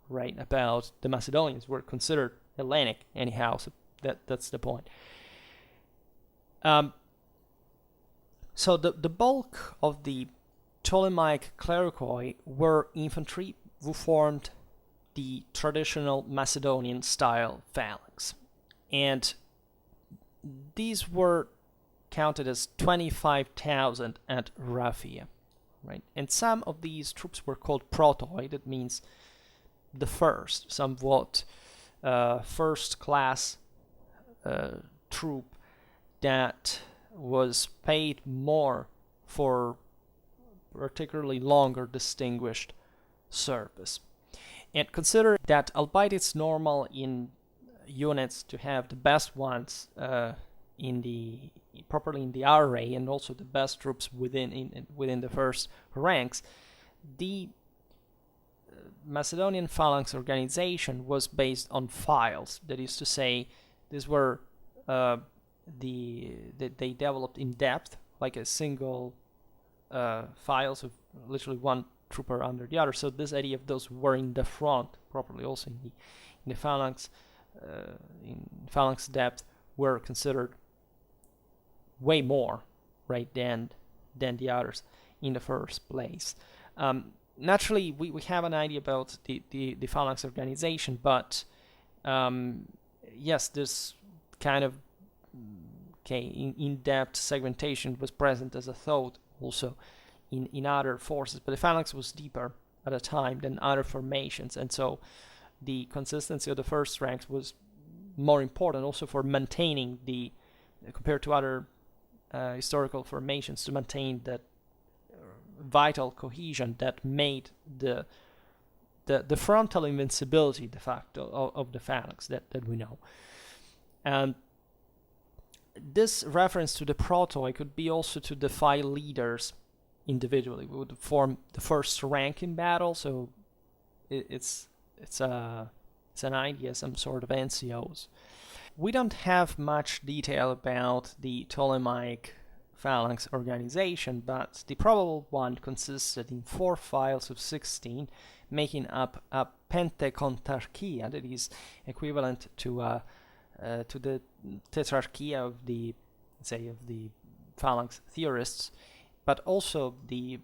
right, about the Macedonians were considered Hellenic anyhow, so that's the point. So the bulk of the Ptolemaic clericoi were infantry who formed the traditional Macedonian style phalanx, and these were counted as 25,000 at Raphia, right? And some of these troops were called protoi, that means the first, somewhat first class troop that was paid more for particularly long or distinguished service. And consider that, albeit it's normal in units to have the best ones properly in the array, and also the best troops within the first ranks, the Macedonian phalanx organization was based on files. That is to say, these were they developed in depth, like a single files of literally one trooper under the other. So this idea of those were in the front properly, also in the phalanx, in phalanx depth, were considered way more, right, than the others in the first place. Naturally, we have an idea about the phalanx organization, but yes, this kind of in-depth segmentation was present as a thought also in other forces, but the phalanx was deeper at a time than other formations, and so the consistency of the first ranks was more important also for maintaining compared to other historical formations, to maintain that vital cohesion that made the frontal invincibility de facto of the phalanx that we know. And this reference to the protoi could be also to the file leaders individually. We would form the first rank in battle, so it's an idea, some sort of NCOs. We don't have much detail about the Ptolemaic phalanx organization, but the probable one consisted in 4 files of 16, making up a pentekontarchia, that is equivalent to the tetrarchy of the, say, of the Phalanx theorists, but also the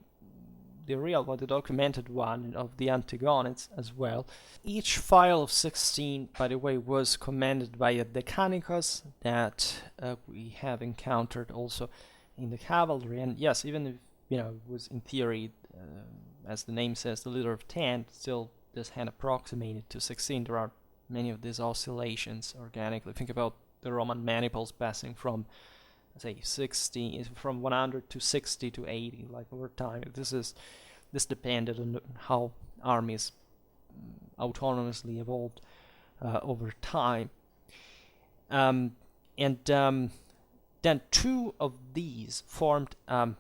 real one, the documented one of the Antigonids as well. Each file of 16, by the way, was commanded by a Decanicus that we have encountered also in the cavalry. And yes, even if, it was in theory, as the name says, the leader of 10, still this had approximated to 16. There are many of these oscillations organically. Think about the Roman maniples passing from, say, 60, from 100 to 60 to 80, like over time. This depended on how armies autonomously evolved over time. And then two of these formed, of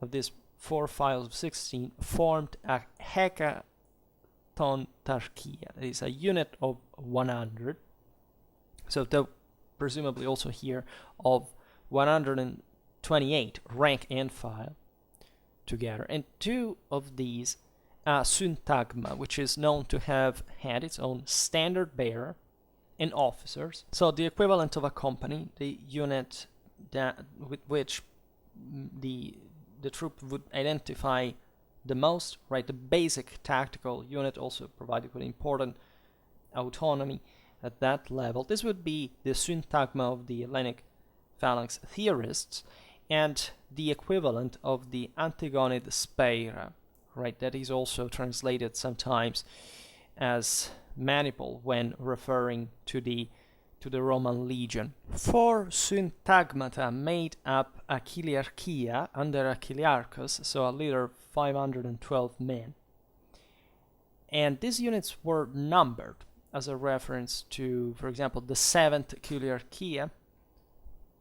these 4 files of 16, formed a hekatontarchia. That is a unit of 100. So presumably also here of 128 rank and file together. And two of these syntagma, which is known to have had its own standard bearer and officers. So the equivalent of a company, the unit with which the troop would identify the most, right? The basic tactical unit, also provided with important autonomy at that level. This would be the syntagma of the Hellenic Phalanx theorists, and the equivalent of the Antigonid speira, right? That is also translated sometimes as maniple when referring to the Roman legion. 4 syntagmata made up a chiliarchia under a chiliarchus, so a leader of 512 men. And these units were numbered as a reference to, for example, the 7th chiliarchia,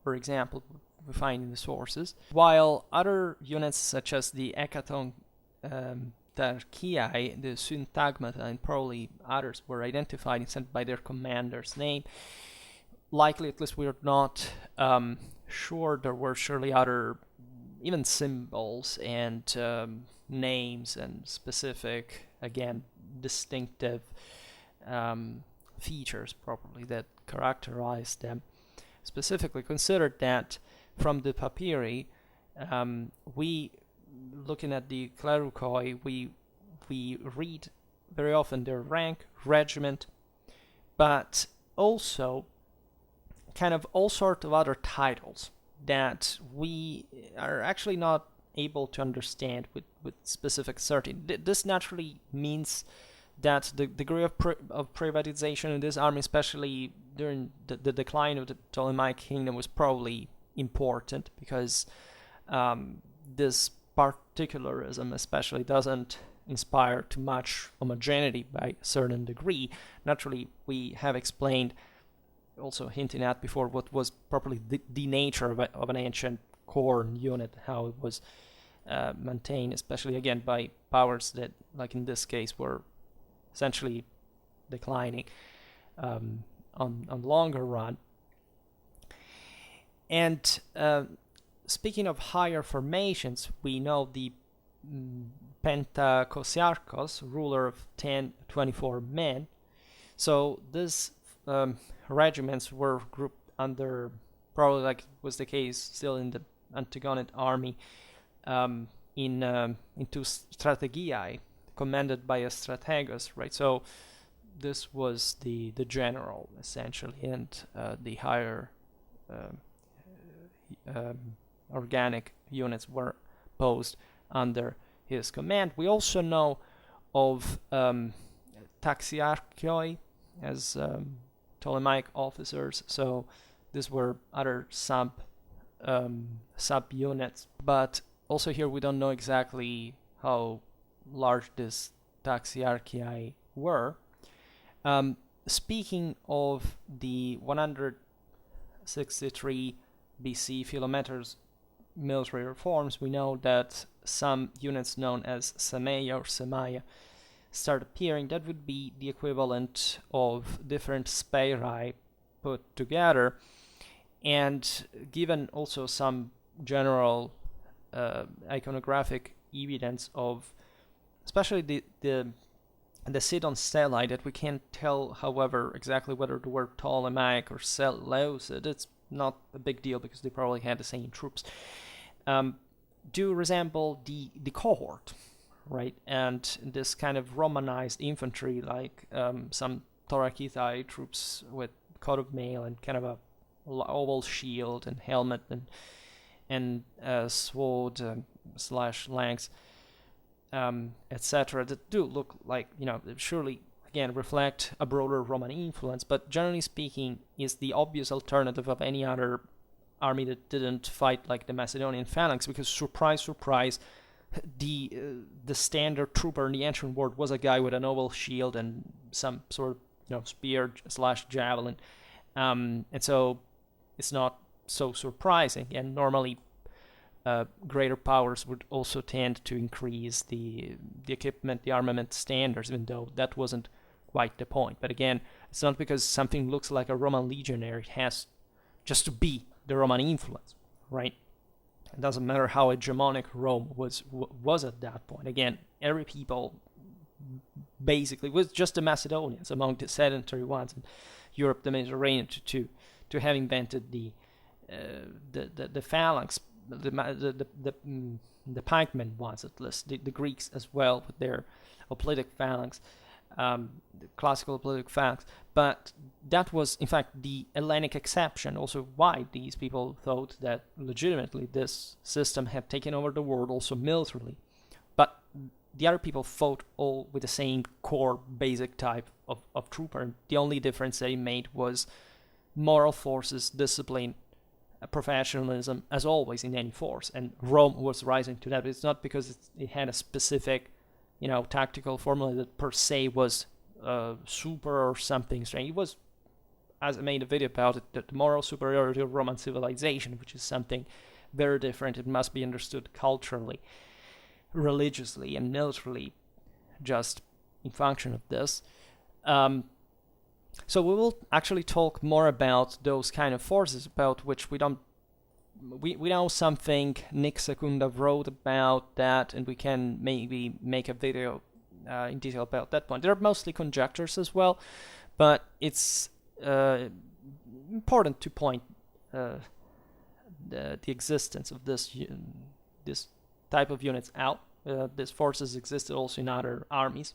for example, we find in the sources, while other units such as the Hekatontarchiae, the syntagmata, and probably others were identified instead by their commander's name. Likely, at least we're not sure. There were surely other, even symbols and names and specific, again, distinctive features probably that characterized them. Specifically considered that from the papyri, we, looking at the clericoi, we read very often their rank, regiment, but also kind of all sorts of other titles that we are actually not able to understand with specific certainty. This naturally means that the degree of privatization in this army, especially during the decline of the Ptolemaic kingdom, was probably important, because this particularism especially doesn't inspire too much homogeneity by a certain degree. Naturally, we have explained, also hinting at before, what was properly the nature of an ancient core unit, how it was maintained, especially again by powers that, like in this case, were essentially declining on longer run. And speaking of higher formations, we know the Pentakosiarchos, ruler of 10-24 men. So these regiments were grouped under, probably like was the case still in the Antigonid army, into strategiae, commanded by a strategos, right? So this was the general, essentially, and the higher organic units were posed under his command. We also know of taxiarchioi as Ptolemaic officers, so these were other sub units, but also here we don't know exactly how large these taxiarchiae were. Speaking of the 163 BC Philometor's military reforms, we know that some units known as Semeia or Semaya start appearing. That would be the equivalent of different speirae put together, and given also some general iconographic evidence of especially the the Sidon stelae that we can't tell, however, exactly whether they were Ptolemaic or Seleucid. It's not a big deal because they probably had the same troops. Do resemble the cohort, right? And this kind of Romanized infantry, like some Thoracidae troops with coat of mail and kind of a oval shield and helmet and sword slash lance, etc. That do look like, surely again reflect a broader Roman influence, but generally speaking is the obvious alternative of any other army that didn't fight like the Macedonian Phalanx, because surprise, surprise, the standard trooper in the ancient world was a guy with an oval shield and some sort of spear slash javelin, and so it's not so surprising. And normally greater powers would also tend to increase the equipment, the armament standards, even though that wasn't quite the point. But again, it's not because something looks like a Roman legionary it has just to be the Roman influence, right? It doesn't matter how hegemonic Rome was at that point. Again, every people basically was just the Macedonians among the sedentary ones in Europe, the Mediterranean, to have invented the phalanx, the pikemen ones at least, the Greeks as well with their hoplitic phalanx, the classical hoplitic phalanx. But that was in fact the Hellenic exception. Also, why these people thought that legitimately this system had taken over the world also militarily, but the other people fought all with the same core basic type of trooper. The only difference they made was moral forces, discipline, professionalism, as always in any force, and Rome was rising to that. But it's not because it had a specific, tactical formula that per se was super or something strange. It was, as I made a video about it, the moral superiority of Roman civilization, which is something very different. It must be understood culturally, religiously, and militarily, just in function of this. So we will actually talk more about those kind of forces about which we know something. Nick Secunda wrote about that, and we can maybe make a video in detail about that point. They're mostly conjectures as well, but it's important to point the existence of this type of units out. These forces existed also in other armies.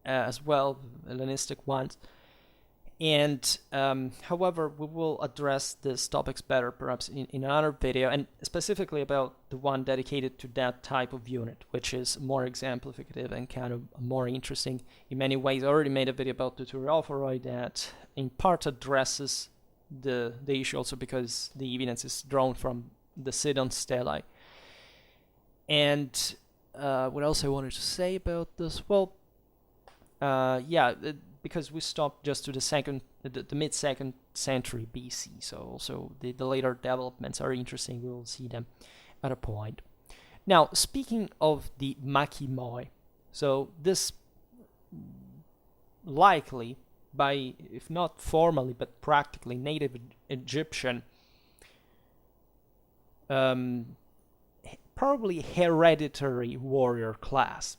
As well, Hellenistic ones. And however, we will address these topics better perhaps in another video, and specifically about the one dedicated to that type of unit, which is more exemplificative and kind of more interesting in many ways. I already made a video about the Tutorialphoroi that in part addresses the issue also because the evidence is drawn from the Sidon stelae. And what else I wanted to say about this? Well, because we stopped just to the mid-2nd century BC, so also the later developments are interesting. We will see them at a point. Now, speaking of the Machimoi, so this likely, by if not formally but practically native Egyptian, probably hereditary warrior class,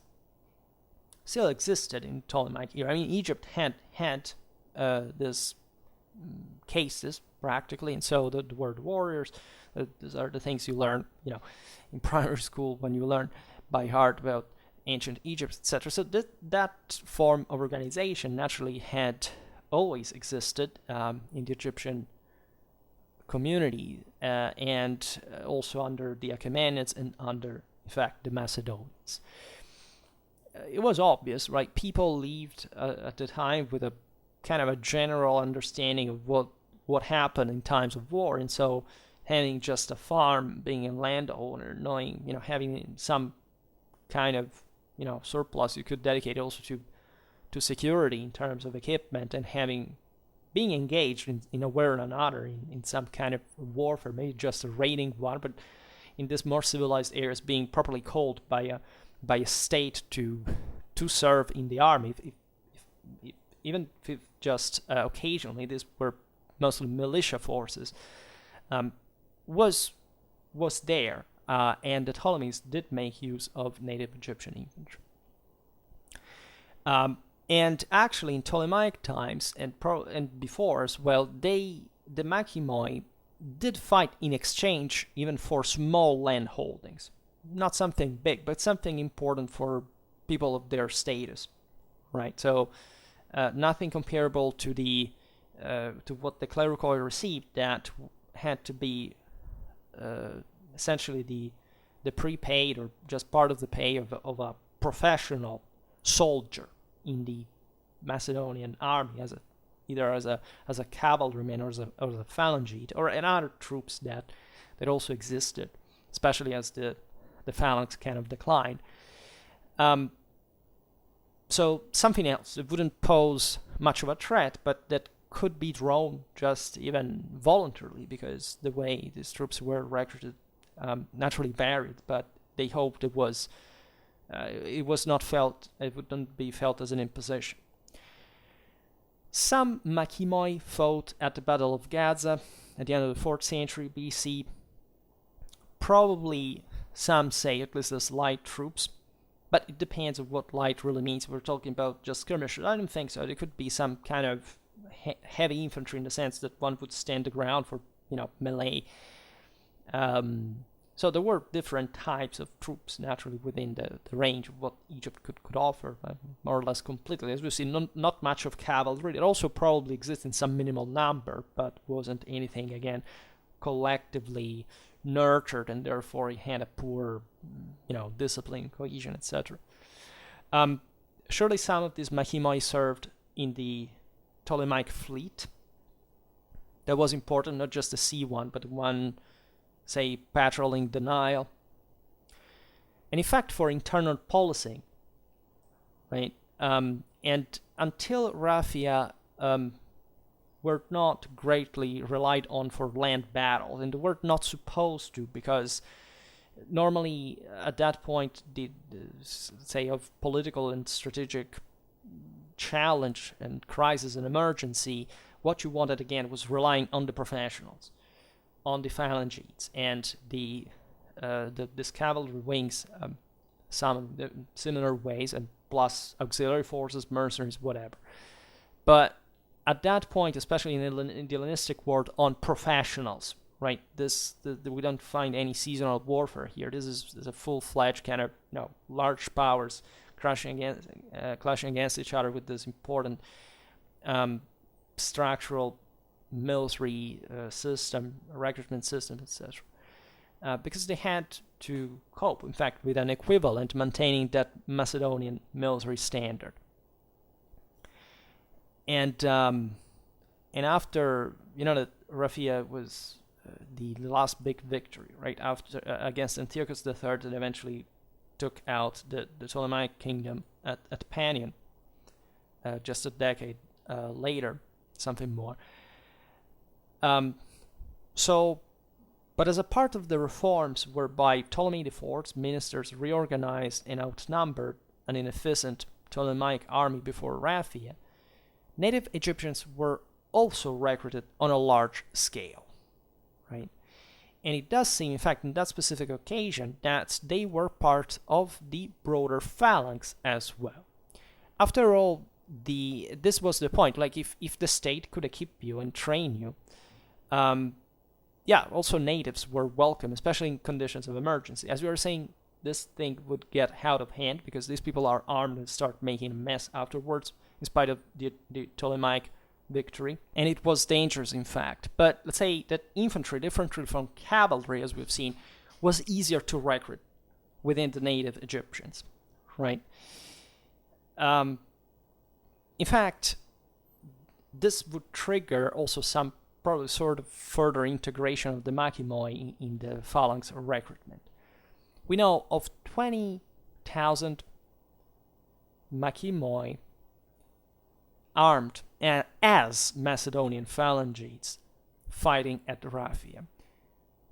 still existed in Ptolemaic era. I mean, Egypt had this cases practically, and so the word warriors, these are the things you learn, in primary school when you learn by heart about ancient Egypt, etc. So that form of organization naturally had always existed in the Egyptian community, and also under the Achaemenids and under, in fact, the Macedonians. It was obvious, right? People lived at the time with a kind of a general understanding of what happened in times of war, and so having just a farm, being a landowner, knowing, having some kind of, surplus you could dedicate also to security in terms of equipment, and being engaged in a way or another in some kind of warfare, maybe just a raiding one, but in this more civilized areas, being properly called by a state to serve in the army, even if just occasionally, these were mostly militia forces, was there. and the Ptolemies did make use of native Egyptian infantry. And actually, in Ptolemaic times and before as well, the Machimoi did fight in exchange even for small land holdings. Not something big, but something important for people of their status, right? So nothing comparable to to what the clericoi received, that had to be essentially the prepaid or just part of the pay of a professional soldier in the Macedonian army, either as a cavalryman or as a phalangite, or in other troops that also existed, especially as the Phalanx kind of declined. So something else, it wouldn't pose much of a threat, but that could be drawn just even voluntarily, because the way these troops were recruited naturally varied, but they hoped it was not felt, it wouldn't be felt as an imposition. Some Machimoi fought at the Battle of Gaza at the end of the 4th century BC. Probably some say at least as light troops, but it depends on what light really means. If we're talking about just skirmishers, I don't think so. There could be some kind of heavy infantry in the sense that one would stand the ground for, melee. So there were different types of troops naturally within the range of what Egypt could offer, more or less completely. As we see, not much of cavalry. It also probably exists in some minimal number, but wasn't anything, again, collectively nurtured, and therefore it had a poor, discipline, cohesion, etc. Surely some of these Machimoi served in the Ptolemaic fleet. That was important, not just the sea one, but one, say, patrolling the Nile. And in fact, for internal policing, right? And until Raphia were not greatly relied on for land battles, and they were not supposed to, because normally at that point, say, of political and strategic challenge and crisis and emergency, what you wanted again was relying on the professionals, on the phalangites, and this cavalry wings, some similar ways, and plus auxiliary forces, mercenaries, whatever. But at that point, especially in the Hellenistic world, on professionals, right? We don't find any seasonal warfare here. This is a full-fledged kind of large powers clashing against each other with this important structural military system, recruitment system, etc. Because they had to cope, in fact, with an equivalent maintaining that Macedonian military standard. And after that Raphia was the last big victory, right, after against Antiochus III, that eventually took out the Ptolemaic kingdom at Panion, just a decade later, something more. But as a part of the reforms whereby Ptolemy IV's ministers reorganized an outnumbered and inefficient Ptolemaic army before Raphia, native Egyptians were also recruited on a large scale, right? And it does seem, in fact, in that specific occasion, that they were part of the broader phalanx as well. After all, this was the point. Like, if the state could equip you and train you, also natives were welcome, especially in conditions of emergency. As we were saying, this thing would get out of hand because these people are armed and start making a mess afterwards, in spite of the Ptolemaic victory. And it was dangerous, in fact. But let's say that infantry, differently from cavalry, as we've seen, was easier to recruit within the native Egyptians, right? In fact, this would trigger also some probably sort of further integration of the Machimoi in the phalanx recruitment. We know of 20,000 Machimoi armed as Macedonian phalangites fighting at Raphia.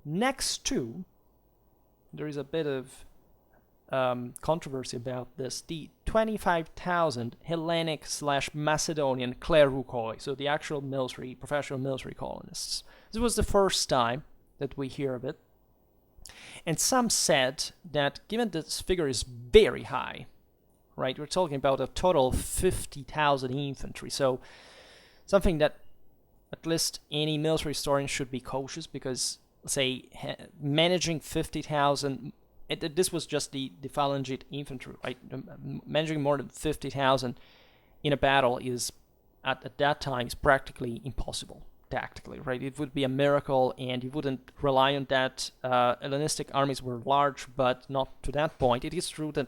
Next to, there is a bit of controversy about this, the 25,000 Hellenic/Macedonian clerukoi, so the actual professional military colonists. This was the first time that we hear of it. And some said that given this figure is very high, right, we're talking about a total of 50,000 infantry, so something that at least any military historian should be cautious, because, say, managing 50,000, this was just the Phalangite infantry, right? Managing more than 50,000 in a battle is, at that time, is practically impossible tactically, right? It would be a miracle, and you wouldn't rely on that. Hellenistic armies were large, but not to that point. It is true that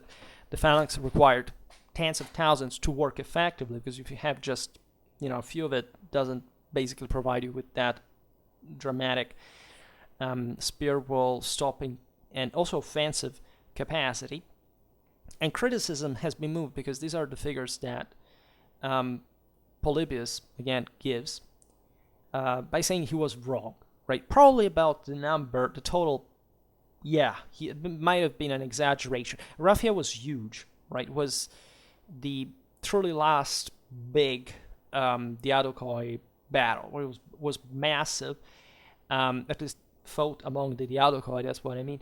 the phalanx required tens of thousands to work effectively, because if you have just, a few of it, doesn't basically provide you with that dramatic spear wall stopping and also offensive capacity. And criticism has been moved, because these are the figures that Polybius again gives by saying he was wrong, right? Probably about the number, the total. Yeah, it might have been an exaggeration. Raphia was huge, right? Was the truly last big Diadochoi battle, where it was massive, at least fought among the Diadochoi, that's what I mean.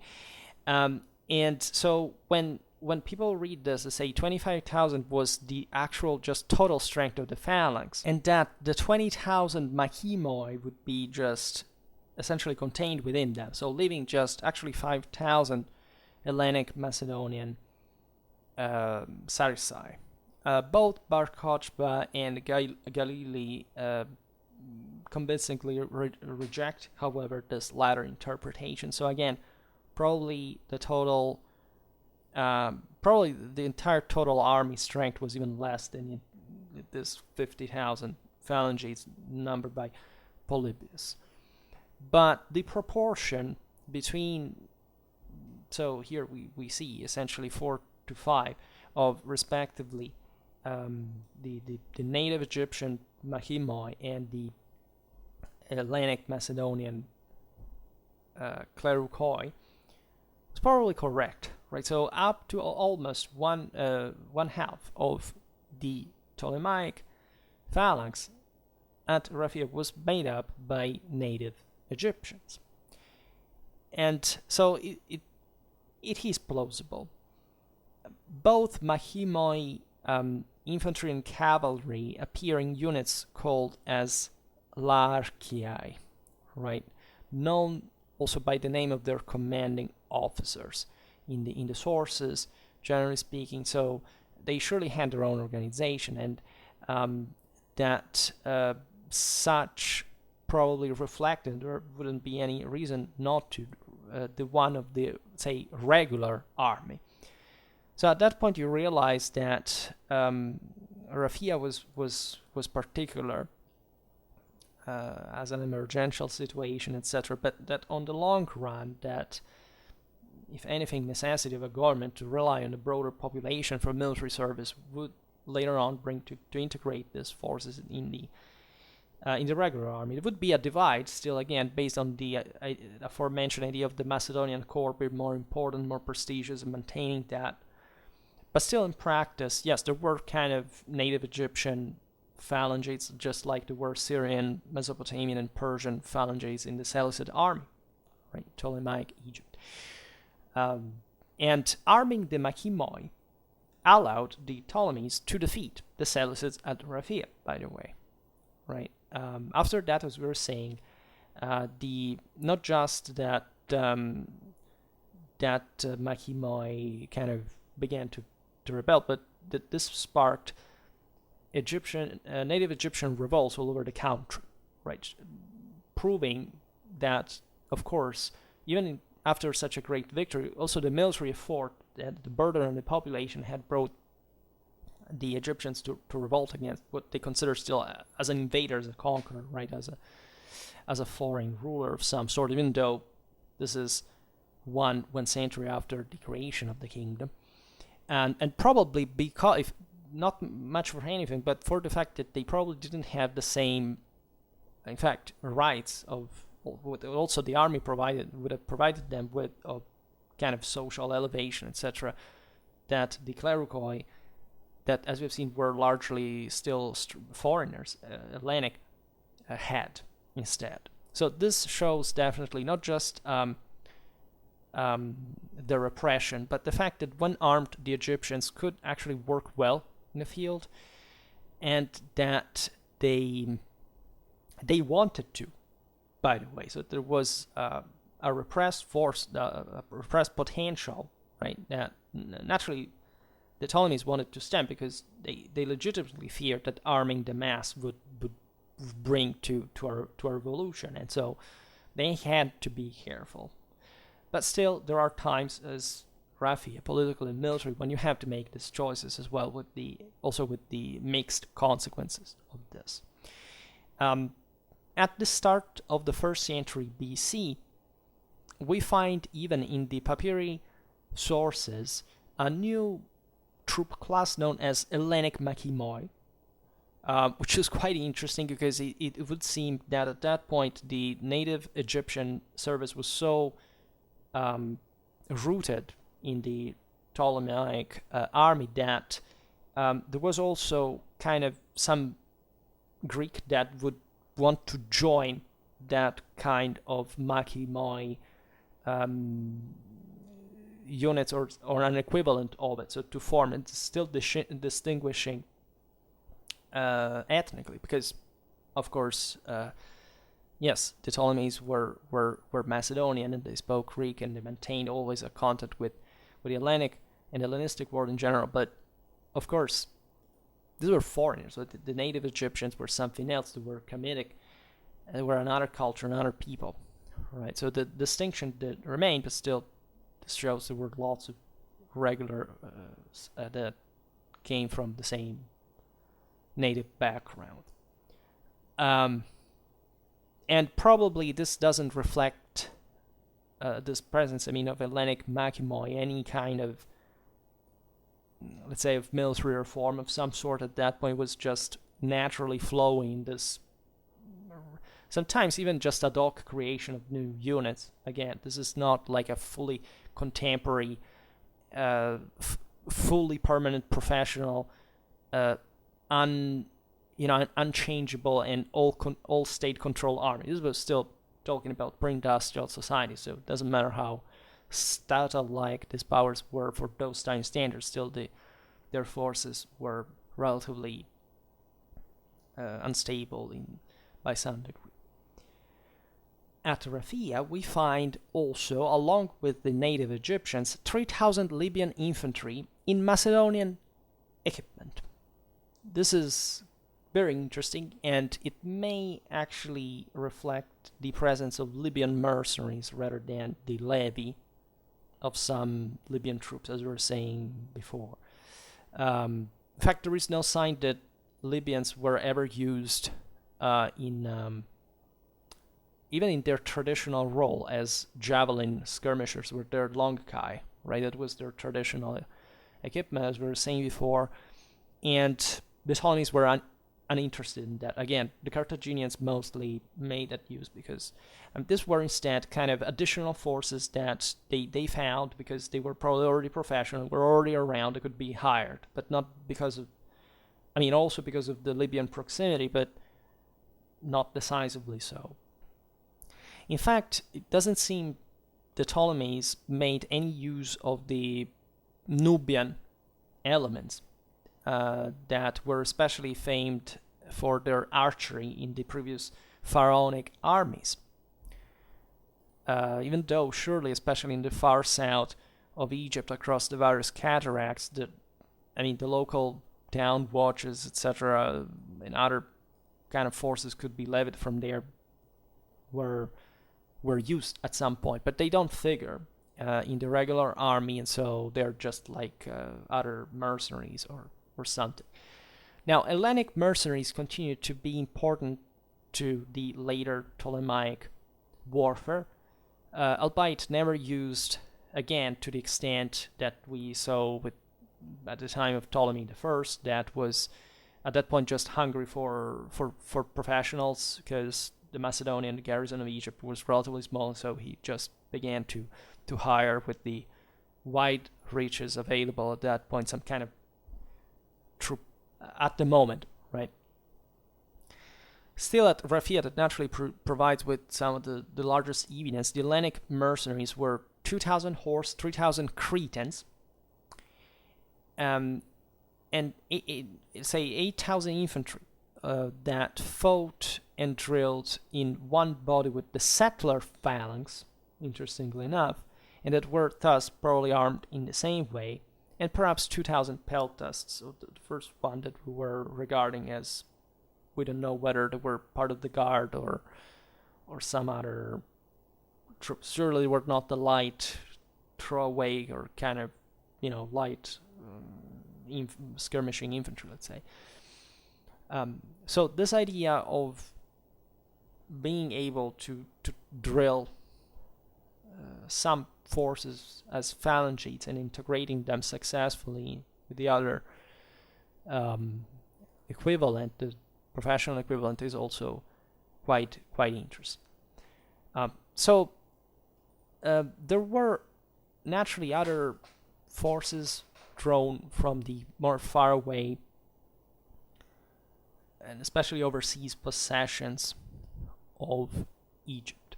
And so when people read this, they say 25,000 was the actual just total strength of the phalanx, and that the 20,000 Machimoi would be just essentially contained within them, so leaving just actually 5,000 Hellenic Macedonian Sarissai. Both Bar Kochba and Galilee convincingly reject, however, this latter interpretation. So again, probably the total, probably the entire total army strength was even less than this 50,000 phalanges numbered by Polybius. But the proportion between, so here we see essentially 4 to 5 of respectively the native Egyptian Machimoi and the Hellenic Macedonian Kleroukoi, is probably correct, right? So up to almost one half of the Ptolemaic phalanx at Raphia was made up by native Egyptians, and so it is plausible. Both Machimoi infantry and cavalry appear in units called as Larchiae, right? Known also by the name of their commanding officers in the sources, generally speaking. So they surely had their own organization, and that such probably reflected, there wouldn't be any reason not to, the one of the, say, regular army. So at that point you realize that Raphia was particular as an emergential situation, etc., but that on the long run, that if anything, necessity of a government to rely on the broader population for military service would later on bring to integrate these forces in the regular army. It would be a divide, still again, based on the aforementioned idea of the Macedonian corps being more important, more prestigious, and maintaining that. But still in practice, yes, there were kind of native Egyptian phalanges, just like there were Syrian, Mesopotamian, and Persian phalanges in the Seleucid army, right? Ptolemaic Egypt. And arming the Machimoi allowed the Ptolemies to defeat the Seleucids at Raphia, by the way, right? After that, as we were saying, not just that Machimoi kind of began to rebel, but that this sparked native Egyptian revolts all over the country, right? Proving that, of course, even after such a great victory, also the military effort and the burden on the population had brought the Egyptians to revolt against what they consider still as an invader, as a conqueror, right? As a foreign ruler of some sort, even though this is one century after the creation of the kingdom. And probably because, if not much for anything, but for the fact that they probably didn't have the same, in fact, rights of what also the army would have provided them with, of kind of social elevation, etc., that the Kleroukoi, that as we've seen were largely still foreigners, Hellenic, had instead. So this shows definitely not just the repression, but the fact that when armed, the Egyptians could actually work well in the field, and that they wanted to, by the way. So there was a repressed force, a repressed potential, right? That naturally the Ptolemies wanted to stem because they legitimately feared that arming the mass would bring to a revolution, and so they had to be careful. But still, there are times, as Rafi, political and military, when you have to make these choices as well, with the mixed consequences of this. At the start of the 1st century BC, we find even in the papyri sources a new troop class known as Hellenic Machimoi, which is quite interesting because it would seem that at that point the native Egyptian service was so rooted in the Ptolemaic army that there was also kind of some Greek that would want to join that kind of Machimoi units or an equivalent of it, so to form and still distinguishing ethnically, because of course yes, the Ptolemies were Macedonian and they spoke Greek and they maintained always a contact with the Hellenic and Hellenistic world in general, but of course these were foreigners. So the native Egyptians were something else. They were Chamitic, they were another culture, another people, right? So the distinction that remained, but still this shows there were lots of regular that came from the same native background. And probably this doesn't reflect this presence, of Hellenic Machimoi, any kind of, let's say, of military reform of some sort at that point. Was just naturally flowing this, sometimes even just ad hoc creation of new units. Again, this is not like a fully contemporary, fully permanent professional, unchangeable and all state control army. This was still talking about pre-industrial society, so it doesn't matter how Stata-like these powers were for those time standards. Still, their forces were relatively unstable by some degree. At Raphia, we find also, along with the native Egyptians, 3,000 Libyan infantry in Macedonian equipment. This is very interesting, and it may actually reflect the presence of Libyan mercenaries rather than the levy of some Libyan troops, as we were saying before. In fact, there is no sign that Libyans were ever used even in their traditional role as javelin skirmishers with their longai, right? That was their traditional equipment, as we were saying before. And the Ptolemies were uninterested in that. Again, the Carthaginians mostly made that use because these were instead kind of additional forces that they found because they were probably already professional, were already around, they could be hired, but not because of, also because of the Libyan proximity, but not decisively so. In fact, it doesn't seem the Ptolemies made any use of the Nubian elements that were especially famed for their archery in the previous pharaonic armies. Even though surely, especially in the far south of Egypt, across the various cataracts, the local town watches, etc., and other kind of forces could be levied from there were used at some point, but they don't figure in the regular army, and so they're just like other mercenaries or something. Now, Hellenic mercenaries continue to be important to the later Ptolemaic warfare, albeit never used again to the extent that we saw at the time of Ptolemy I, that was at that point just hungry for professionals, because the Macedonian garrison of Egypt was relatively small, so he just began to hire, with the wide reaches available at that point, some kind of troop at the moment, right? Still, at Raphia, that naturally provides with some of the largest evidence. The Hellenic mercenaries were 2,000 horse, 3,000 Cretans, and say 8,000 infantry that fought and drilled in one body with the settler phalanx, interestingly enough, and that were thus probably armed in the same way, and perhaps 2,000 peltasts, so the first one that we were regarding as, we don't know whether they were part of the guard or some other troops. Surely they were not the light throwaway or kind of, light skirmishing infantry, let's say. So this idea of being able to drill some forces as phalanges and integrating them successfully with the other equivalent, the professional equivalent, is also quite interesting. So there were naturally other forces drawn from the more far away and especially overseas possessions of Egypt.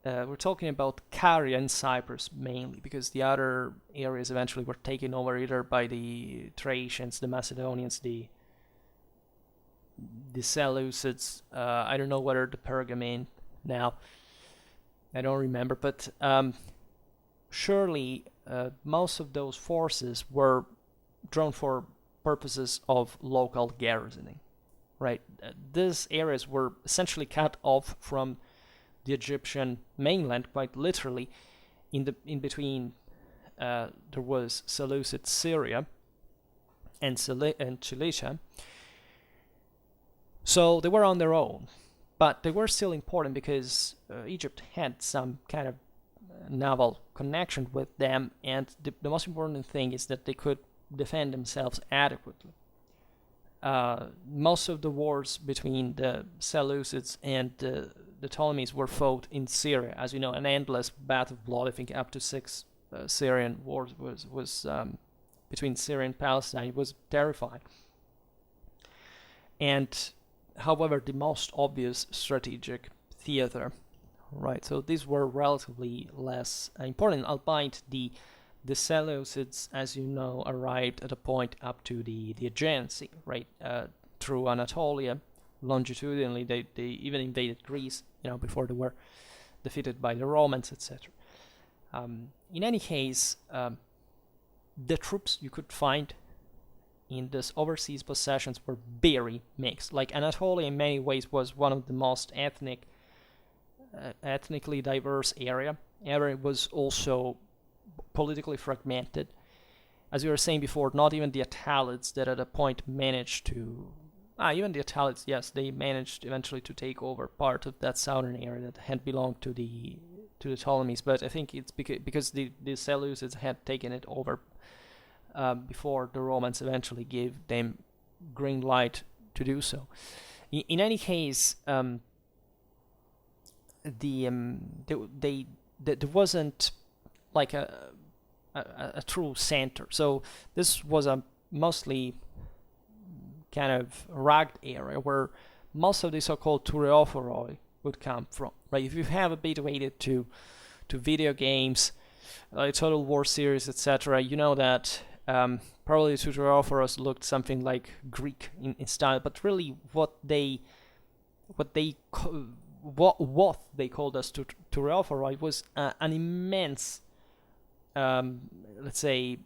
We're talking about Caria and Cyprus mainly, because the other areas eventually were taken over either by the Thracians, the Macedonians, the Seleucids. I don't know whether the Pergamene now. I don't remember, but surely most of those forces were drawn for purposes of local garrisoning, right? These areas were essentially cut off from the Egyptian mainland, quite literally. In between, there was Seleucid Syria and Cilicia. So they were on their own, but they were still important because Egypt had some kind of naval connection with them, and the most important thing is that they could defend themselves adequately. Most of the wars between the Seleucids and the Ptolemies were fought in Syria. As you know, an endless bath of blood. I think up to 6 Syrian wars was between Syria and Palestine. It was terrifying. And however, the most obvious strategic theater, right? So these were relatively less important, albeit the Seleucids, as you know, arrived at a point up to the Aegean Sea, right? Through Anatolia, longitudinally, they even invaded Greece, before they were defeated by the Romans, etc. In any case, the troops you could find in these overseas possessions were very mixed. Like Anatolia, in many ways, was one of the most ethnically diverse area. It was also politically fragmented. As we were saying before, not even the Attalids that at a point managed to... even the Attalids, yes, they managed eventually to take over part of that southern area that had belonged to the Ptolemies, but I think it's because the Seleucids had taken it over before the Romans eventually gave them green light to do so. In any case, there wasn't like a true center. So this was a mostly kind of rugged area where most of the so-called Tureophoroi would come from, right? If you have a bit weighted to video games, Total War series, etc., you know that probably the Tureophoros looked something like Greek in style, but really what they called us Tureophoroi was an immense, let's say,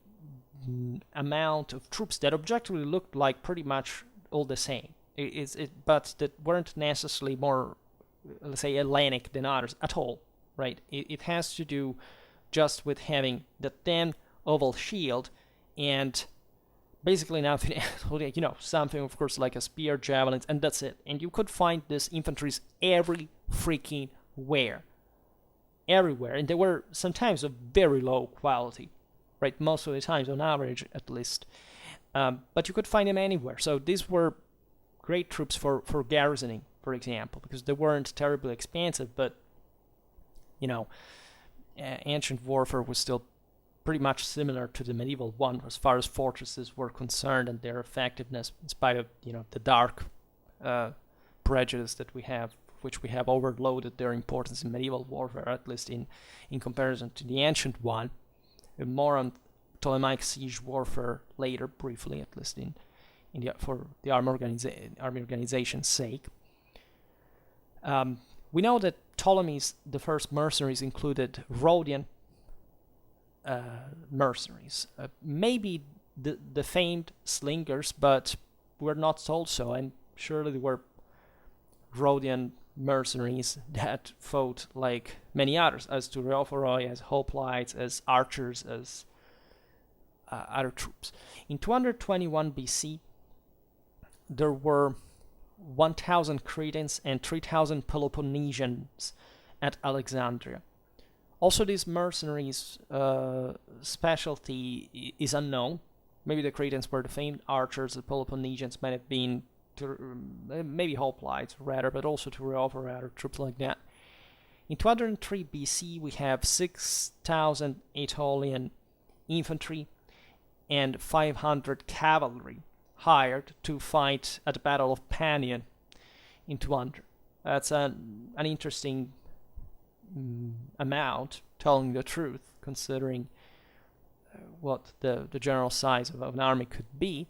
amount of troops that objectively looked like pretty much all the same. But that weren't necessarily more, let's say, Hellenic than others at all, right? It has to do just with having the thin oval shield and basically nothing, something of course like a spear, javelins, and that's it. And you could find this infantry every freaking where. Everywhere, and they were sometimes of very low quality, right? Most of the times, on average, at least. But you could find them anywhere. So these were great troops for garrisoning, for example, because they weren't terribly expensive, but, ancient warfare was still pretty much similar to the medieval one as far as fortresses were concerned and their effectiveness, in spite of, the dark prejudice that we have which we have overloaded their importance in medieval warfare, at least in comparison to the ancient one. More on Ptolemaic siege warfare later, briefly, at least for the army organization's sake. We know that Ptolemy's the first mercenaries included Rhodian mercenaries, maybe the famed slingers, but we're not told so, and surely there were Rhodian mercenaries that fought like many others, as Tureophoroi, as hoplites, as archers, as other troops. In 221 BC, there were 1,000 Cretans and 3,000 Peloponnesians at Alexandria. Also, these mercenaries' specialty is unknown. Maybe the Cretans were the famed archers, the Peloponnesians might have been maybe hoplites rather, but also Tureophoroi or troops like that. In 203 BC, we have 6,000 Aetolian infantry and 500 cavalry hired to fight at the Battle of Panion in 200. That's an interesting amount, telling the truth, considering what the general size of an army could be.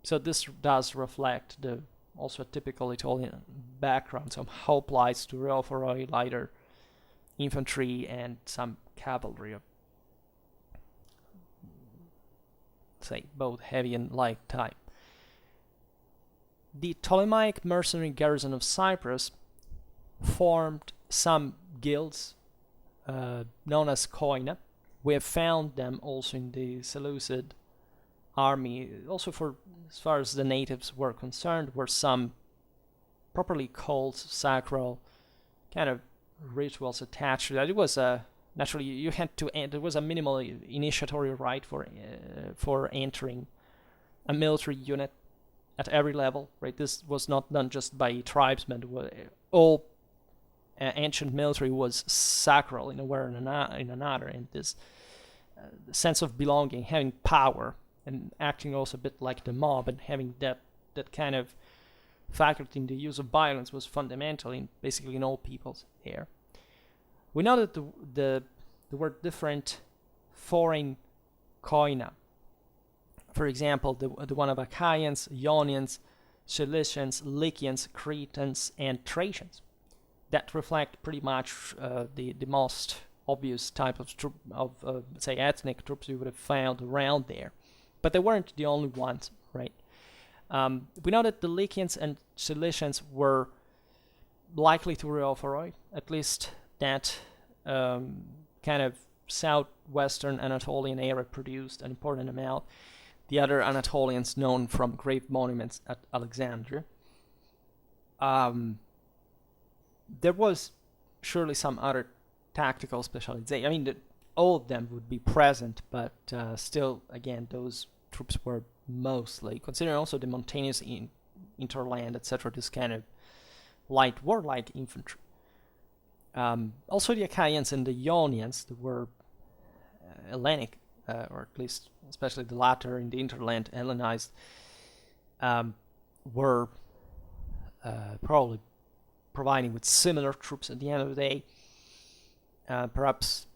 So this does reflect also a typical Aetolian background, some hoplites, Tureophoroi, lighter infantry, and some cavalry of, say, both heavy and light type. The Ptolemaic mercenary garrison of Cyprus formed some guilds known as koina. We have found them also in the Seleucid army. Also, for as far as the natives were concerned, were some properly called sacral kind of rituals attached to that. It was naturally you had to. There was a minimal initiatory rite for entering a military unit at every level. Right, this was not done just by tribesmen. All ancient military was sacral in a way or in another, and this sense of belonging, having power, and acting also a bit like the mob, and having that kind of faculty in the use of violence was fundamental in basically in all peoples here. We know that there were different foreign koina. For example, the one of Achaeans, Ionians, Cilicians, Lycians, Cretans, and Thracians. That reflect pretty much the most obvious type of say ethnic troops you would have found around there, but they weren't the only ones, right? We know that the Lycians and Cilicians were likely to Tureophoroi, at least that kind of southwestern Anatolian area produced an important amount. The other Anatolians known from grave monuments at Alexandria. There was surely some other tactical specialization. I mean, all of them would be present, but still, again, those troops were mostly, considering also the mountainous interland, etc., this kind of light warlike infantry. Also, the Achaeans and the Ionians, that were Hellenic, or at least, especially the latter in the interland, Hellenized, were probably providing with similar troops at the end of the day, perhaps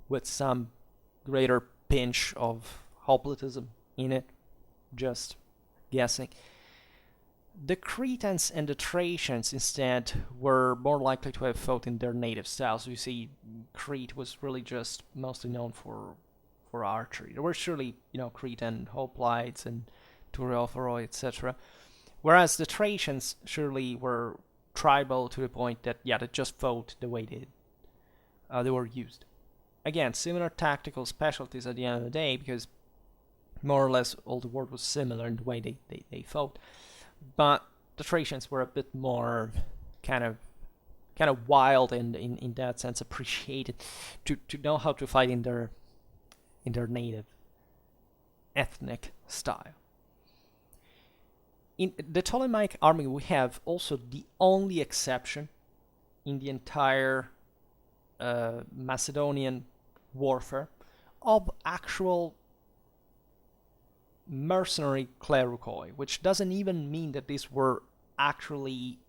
with some greater pinch of hoplitism in it, just guessing. The Cretans and the Thracians instead were more likely to have fought in their native styles. You see, Crete was really just mostly known for archery. There were surely, Cretan hoplites and Tureophoroi, etc. Whereas the Thracians surely were tribal to the point that, they just fought the way they were used. Again, similar tactical specialties at the end of the day, because more or less all the world was similar in the way they fought. But the Thracians were a bit more kind of wild and in that sense appreciated to know how to fight in their native ethnic style. In the Ptolemaic army, we have also the only exception in the entire Macedonian warfare of actual mercenary clericoi, which doesn't even mean that these were actually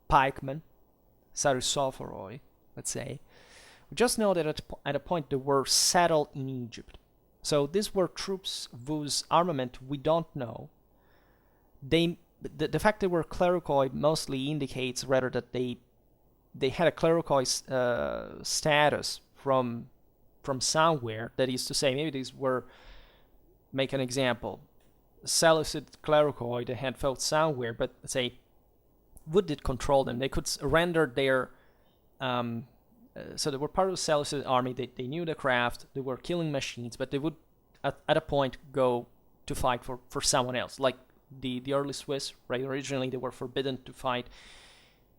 pikemen, Sarusopheroi, let's say. We just know that at a point they were settled in Egypt. So these were troops whose armament we don't know. The fact they were clericoi mostly indicates rather that they had a clericoi status from somewhere. That is to say, maybe these were, make an example, Seleucid clericoi that had fought somewhere, but let's say, would did control them? They could render their so they were part of the Seleucid army. They knew the craft. They were killing machines, but they would at a point go to fight for someone else, like the early Swiss, right? Originally they were forbidden to fight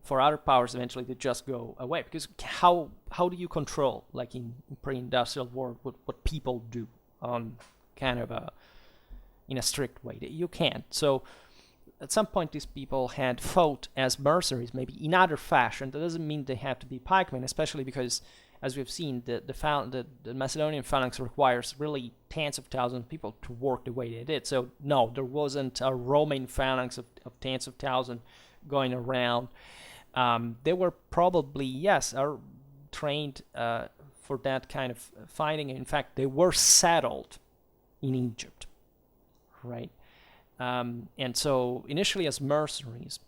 for other powers. Eventually they just go away, because how do you control, like in pre-industrial world, what people do on kind of in a strict way? You can't. So at some point these people had fought as mercenaries, maybe in other fashion. That doesn't mean they have to be pikemen, especially because, as we've seen, the Macedonian phalanx requires really tens of thousands of people to work the way they did. So no, there wasn't a Roman phalanx of tens of thousands going around. They were probably, yes, are trained for that kind of fighting. In fact, they were settled in Egypt, right? And so initially as mercenaries,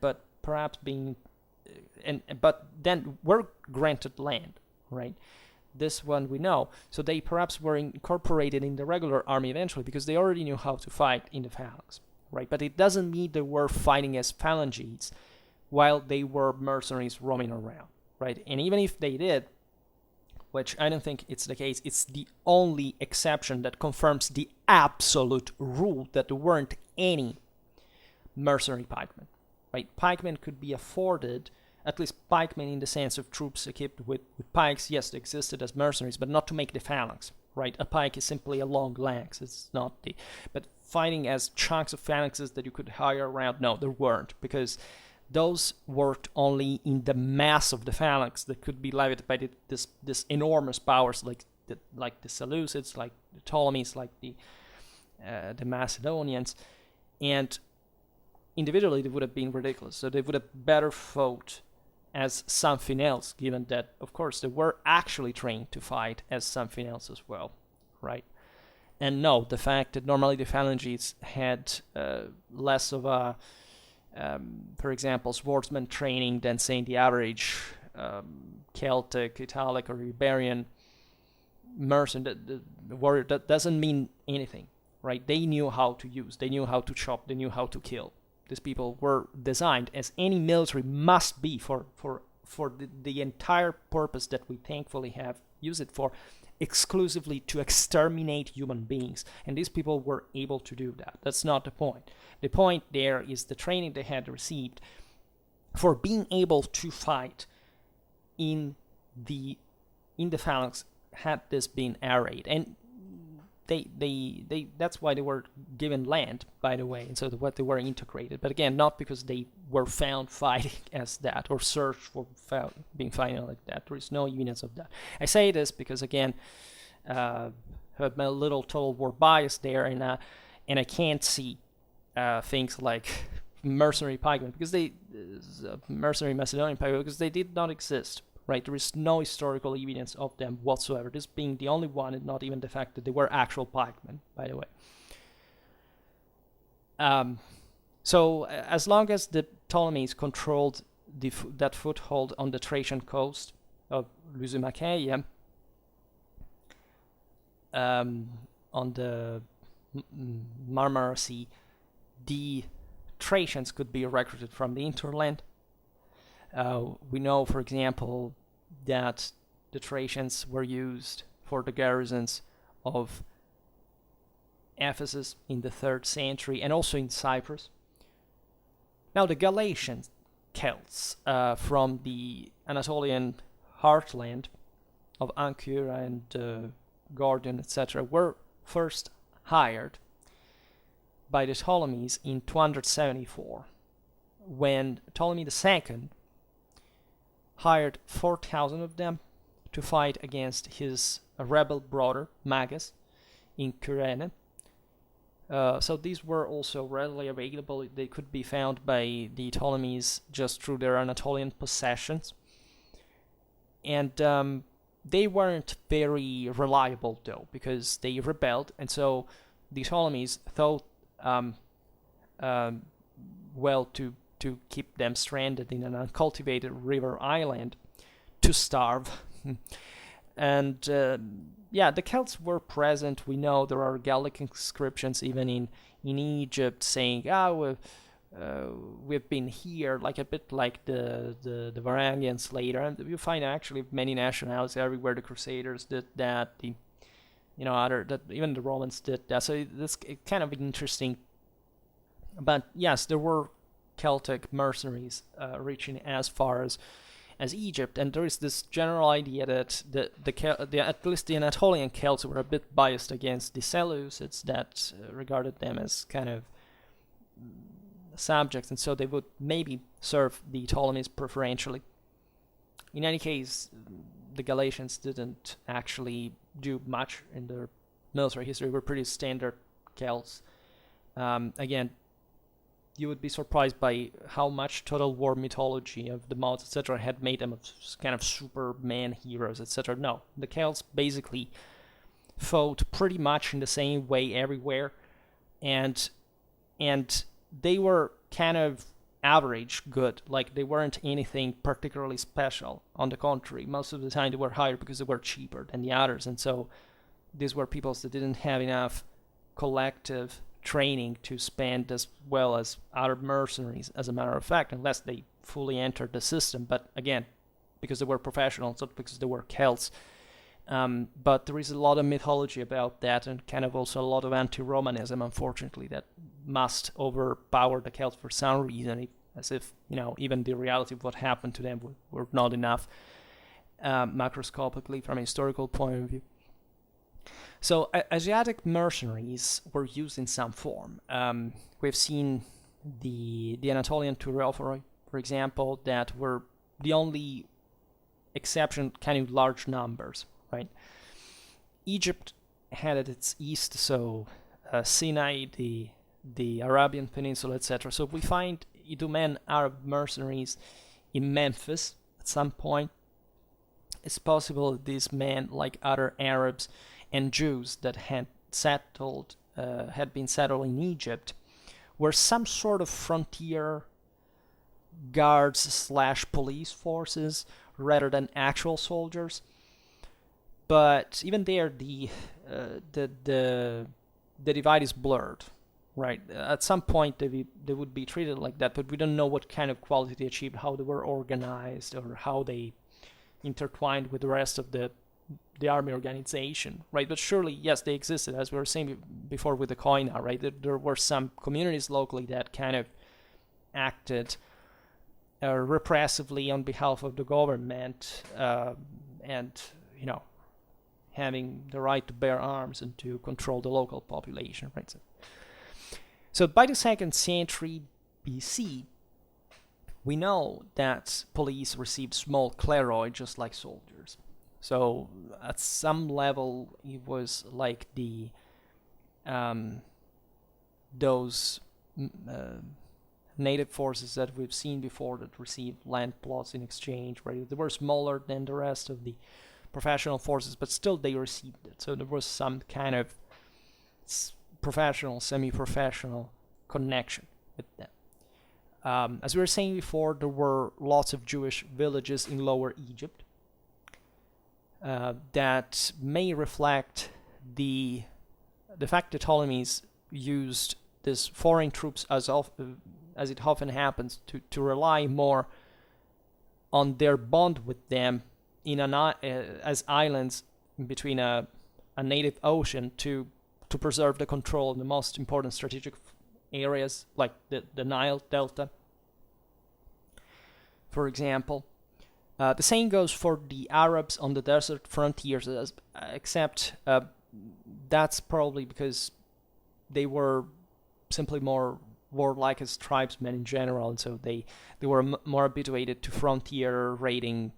but perhaps but then were granted land, right? This one we know. So they perhaps were incorporated in the regular army eventually, because they already knew how to fight in the phalanx, right? But it doesn't mean they were fighting as phalangites while they were mercenaries roaming around, right? And even if they did, which I don't think it's the case, it's the only exception that confirms the absolute rule that there weren't any mercenary pikemen, right? Pikemen could be afforded, at least pikemen in the sense of troops equipped with pikes. Yes, they existed as mercenaries, but not to make the phalanx, right? A pike is simply a long lance. It's not but fighting as chunks of phalanxes that you could hire around, no, there weren't, because those worked only in the mass of the phalanx that could be levied by this enormous powers, like the Seleucids, like the Ptolemies, like the Macedonians, and individually they would have been ridiculous. So they would have better fought as something else, given that, of course, they were actually trained to fight as something else as well, right? And no, the fact that normally the phalanges had less of a for example, swordsman training than, say, the average Celtic, Italic, or Iberian mercenary, the warrior, that doesn't mean anything, right? They knew how to use, they knew how to chop, they knew how to kill. These people were designed, as any military must be, for the entire purpose that we thankfully have used it for, exclusively to exterminate human beings. And these people were able to do that. That's not the point. The point there is the training they had received for being able to fight in the phalanx had this been arrayed. And they that's why they were given land, by the way, and so what they were integrated. But again, not because they were found fighting as that, or searched for being fighting like that. There is no evidence of that. I say this because, again, I have a little total war bias there, and I can't see things like mercenary pikemen, because mercenary Macedonian pikemen, because they did not exist. Right, there is no historical evidence of them whatsoever. This being the only one, and not even the fact that they were actual pikemen, by the way. So as long as the Ptolemies controlled that foothold on the Thracian coast of Lysimachaia, on the Marmara Sea, the Thracians could be recruited from the hinterland. We know, for example, that the Thracians were used for the garrisons of Ephesus in the 3rd century, and also in Cyprus. Now, the Galatian Celts from the Anatolian heartland of Ancyra and Gordion, etc., were first hired by the Ptolemies in 274, when Ptolemy II hired 4,000 of them to fight against his rebel brother Magas in Kyrene. So these were also readily available. They could be found by the Ptolemies just through their Anatolian possessions. And they weren't very reliable, though, because they rebelled. And so the Ptolemies thought, well, to keep them stranded in an uncultivated river island to starve. And the Celts were present. We know there are Gallic inscriptions even in Egypt saying, we've been here, like a bit like the Varangians later. And you find actually many nationalities everywhere. The Crusaders did that. Even the Romans did that. So this kind of interesting. But yes, there were Celtic mercenaries reaching as far as Egypt, and there is this general idea that at least the Anatolian Celts were a bit biased against the Seleucids, that regarded them as kind of subjects, and so they would maybe serve the Ptolemies preferentially. In any case, the Galatians didn't actually do much in their military history. They were pretty standard Celts. Again, you would be surprised by how much Total War mythology of the mods, etc., had made them kind of Superman heroes, etc. No, the Celts basically fought pretty much in the same way everywhere, and they were kind of average good. Like, they weren't anything particularly special. On the contrary, most of the time they were hired because they were cheaper than the others, and so these were peoples that didn't have enough collective training to spend as well as other mercenaries, as a matter of fact, unless they fully entered the system. But again, because they were professionals, not because they were Celts. But there is a lot of mythology about that, and kind of also a lot of anti-Romanism, unfortunately, that must overpower the Celts for some reason, as if, even the reality of what happened to them were not enough macroscopically from a historical point of view. So Asiatic mercenaries were used in some form. We've seen the Anatolian Turophoroi, for example, that were the only exception, kind of large numbers, right? Egypt had at its east, so Sinai, the Arabian Peninsula, etc. So we find Idumean Arab mercenaries in Memphis at some point. It's possible that these men, like other Arabs and Jews that had been settled in Egypt, were some sort of frontier guards / police forces rather than actual soldiers. But even there, the divide is blurred, right? At some point, they would be treated like that, but we don't know what kind of quality they achieved, how they were organized, or how they intertwined with the rest of the army organization, right? But surely, yes, they existed, as we were saying before with the Koina, right? There were some communities locally that kind of acted repressively on behalf of the government, and having the right to bear arms and to control the local population, right? So by the 2nd century BC, we know that police received small cleroi just like soldiers. So at some level, it was like those native forces that we've seen before that received land plots in exchange, right? They were smaller than the rest of the professional forces, but still they received it. So there was some kind of professional, semi-professional connection with them. As we were saying before, there were lots of Jewish villages in Lower Egypt. That may reflect the fact that Ptolemies used these foreign troops, as it often happens, to rely more on their bond with them as islands between a native ocean to preserve the control of the most important strategic areas, like the Nile Delta, for example. The same goes for the Arabs on the desert frontiers, except that's probably because they were simply more warlike as tribesmen in general, and so they were more habituated to frontier raiding,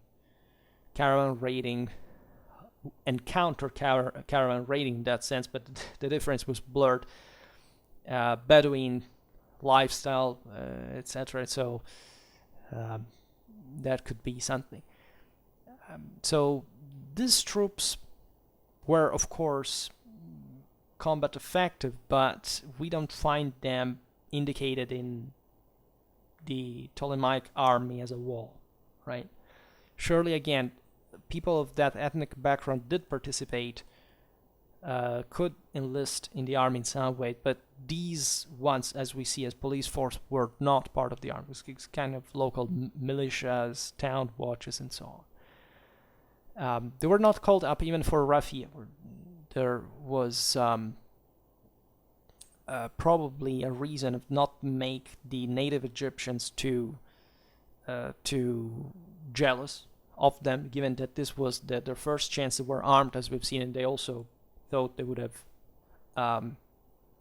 caravan raiding, and counter caravan raiding in that sense, but the difference was blurred Bedouin lifestyle, etc. So that could be something. So these troops were, of course, combat effective, but we don't find them indicated in the Ptolemaic army as a whole, right? Surely, again, people of that ethnic background did participate, could enlist in the army in some way, but these ones, as we see as police force, were not part of the army. It was kind of local militias, town watches, and so on. They were not called up even for raffia. There was probably a reason of not make the native Egyptians too jealous of them, given that this was their first chance. They were armed, as we've seen, and they also thought they would have,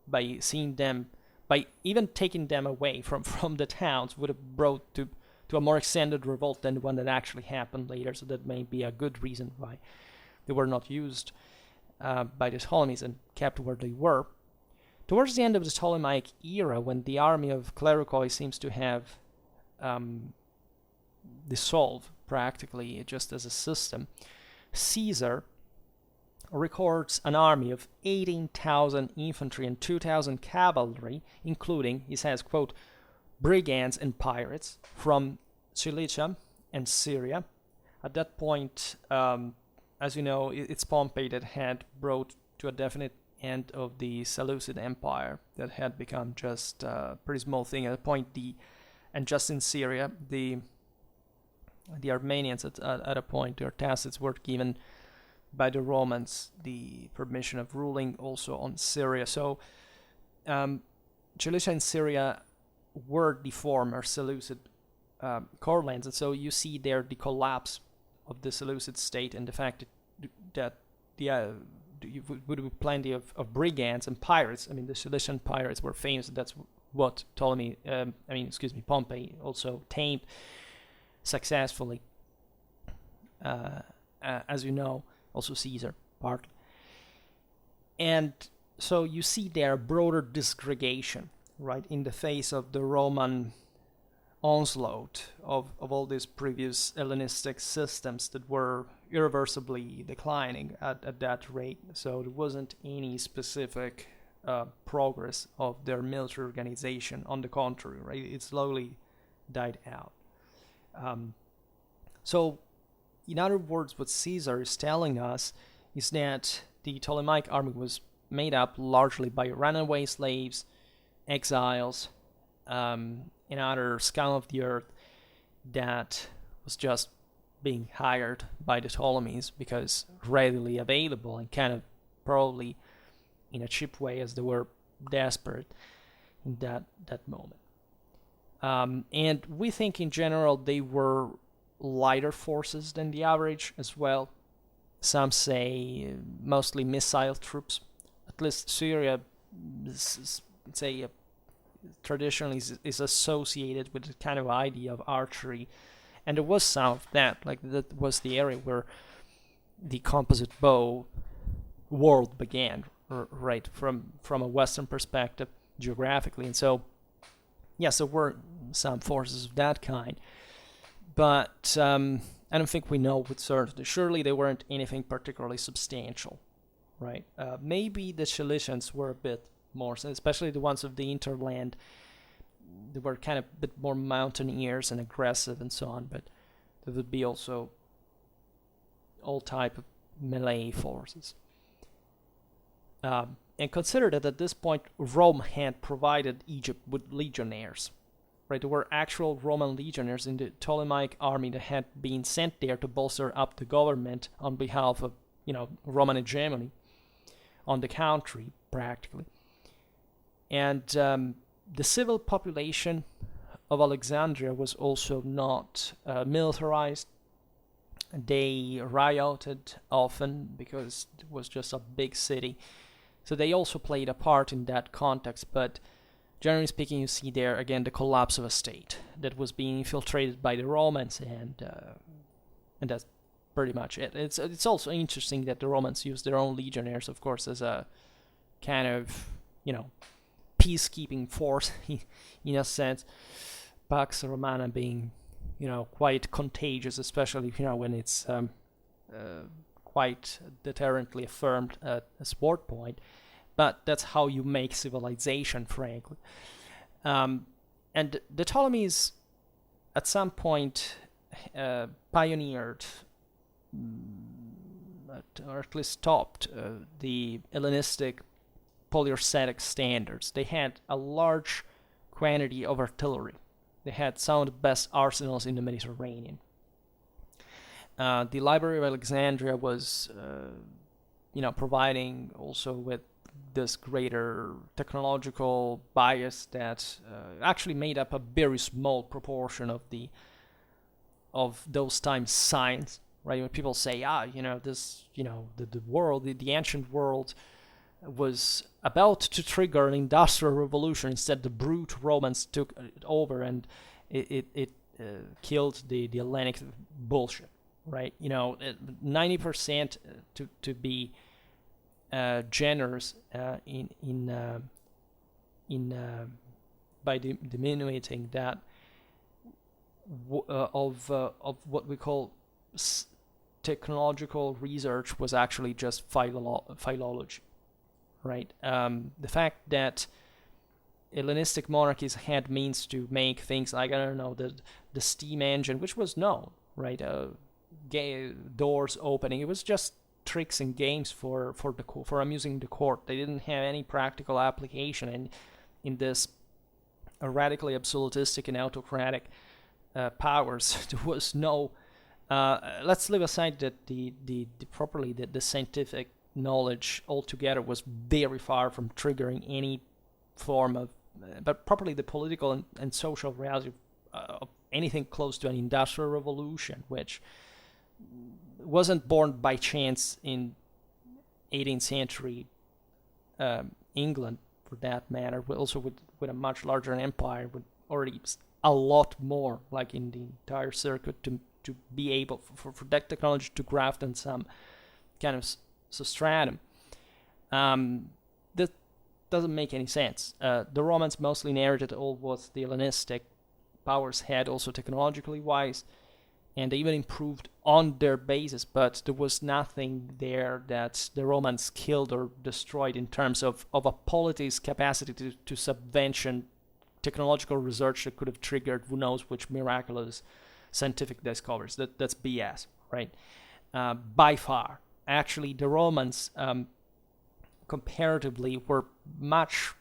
by seeing them, by even taking them away from the towns, would have brought to a more extended revolt than the one that actually happened later. So that may be a good reason why they were not used by the Ptolemies and kept where they were. Towards the end of the Ptolemaic era, when the army of Clericoi seems to have dissolved practically just as a system, Caesar records an army of 18,000 infantry and 2,000 cavalry, including, he says, quote, brigands and pirates from Cilicia and Syria. At that point, as you know, it's Pompey that had brought to a definite end of the Seleucid Empire that had become just a pretty small thing at a point. And just in Syria, the Armenians at a point, their Tacites, were given by the Romans the permission of ruling also on Syria. So Cilicia and Syria were the former Seleucid core lands, and so you see there the collapse of the Seleucid state and the fact that would be plenty of brigands and pirates. I mean, the Cilician pirates were famous. That's what Pompey also tamed successfully, as you know, also Caesar, partly. And so you see there a broader disgregation, right, in the face of the Roman onslaught of all these previous Hellenistic systems that were irreversibly declining at that rate. So there wasn't any specific progress of their military organization. On the contrary, right, it slowly died out. So, in other words, what Caesar is telling us is that the Ptolemaic army was made up largely by runaway slaves, exiles, and other scum of the earth that was just being hired by the Ptolemies because readily available and kind of probably in a cheap way, as they were desperate in that moment. And we think in general they were lighter forces than the average as well. Some say mostly missile troops. At least Syria, traditionally is associated with the kind of idea of archery, and there was some of that. Like, that was the area where the composite bow world began, right, from a Western perspective geographically. And so, yes, there were some forces of that kind, but I don't think we know with certainty. Surely they weren't anything particularly substantial, right? Maybe the Cilicians were a bit more, especially the ones of the interland. They were kind of a bit more mountaineers and aggressive and so on, but there would be also all type of melee forces. And consider that at this point Rome had provided Egypt with legionnaires, right? There were actual Roman legionnaires in the Ptolemaic army that had been sent there to bolster up the government on behalf of, Roman hegemony on the country, practically. And the civil population of Alexandria was also not militarized. They rioted often because it was just a big city. So they also played a part in that context, but generally speaking, you see there again the collapse of a state that was being infiltrated by the Romans, and that's pretty much it. It's also interesting that the Romans used their own legionnaires, of course, as a kind of peacekeeping force in a sense. Pax Romana being, quite contagious, especially when it's quite deterrently affirmed at a sport point. But that's how you make civilization, frankly. And the Ptolemies, at some point, pioneered, or at least stopped, the Hellenistic polyarcetic standards. They had a large quantity of artillery. They had some of the best arsenals in the Mediterranean. The Library of Alexandria was, providing also with this greater technological bias that actually made up a very small proportion of those times science, right? When people say, the world, the ancient world was about to trigger an industrial revolution, instead the brute Romans took it over, and it killed the Hellenic bullshit, right? 90% to be generous in by diminuting that of what we call technological research was actually just philology, right? The fact that Hellenistic monarchies had means to make things like, the steam engine, which was known, right? Doors opening, it was just tricks and games for amusing the court. They didn't have any practical application, and in this radically absolutistic and autocratic powers, there was no. Let's leave aside that the scientific knowledge altogether was very far from triggering any form of, but properly the political and social reality of anything close to an industrial revolution, which wasn't born by chance in 18th century England, for that matter, also with a much larger empire, with already a lot more, like in the entire circuit, to be able for that technology to graft on some kind of substratum. That doesn't make any sense. The Romans mostly inherited all what the Hellenistic powers had, also technologically wise, and they even improved on their basis, but there was nothing there that the Romans killed or destroyed in terms of a polity's capacity to subvention technological research that could have triggered who knows which miraculous scientific discoveries. That's BS, right? By far. Actually, the Romans comparatively were much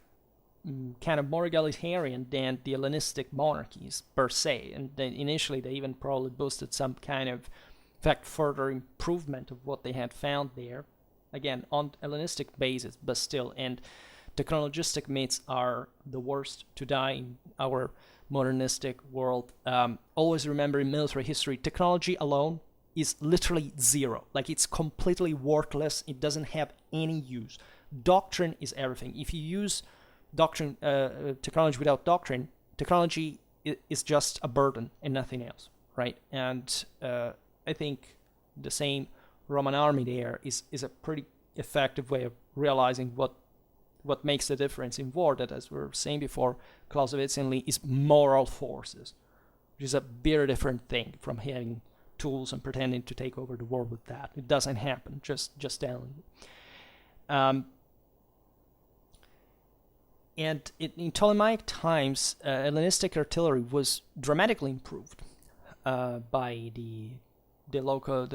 kind of more egalitarian than the Hellenistic monarchies per se, and then initially they even probably boosted some kind of, in fact, further improvement of what they had found there, again on Hellenistic basis, but still. And technologistic myths are the worst to die in our modernistic world. Always remember, in military history, technology alone is literally zero. Like, it's completely worthless. It doesn't have any use. Doctrine is everything. If you use technology without doctrine, technology is just a burden and nothing else, right? And I think the same Roman army there is a pretty effective way of realizing what makes the difference in war, that, as we were saying before, Clausewitzianly, is moral forces, which is a very different thing from having tools and pretending to take over the world with that. It doesn't happen, just telling you. And in Ptolemaic times, Hellenistic artillery was dramatically improved by the local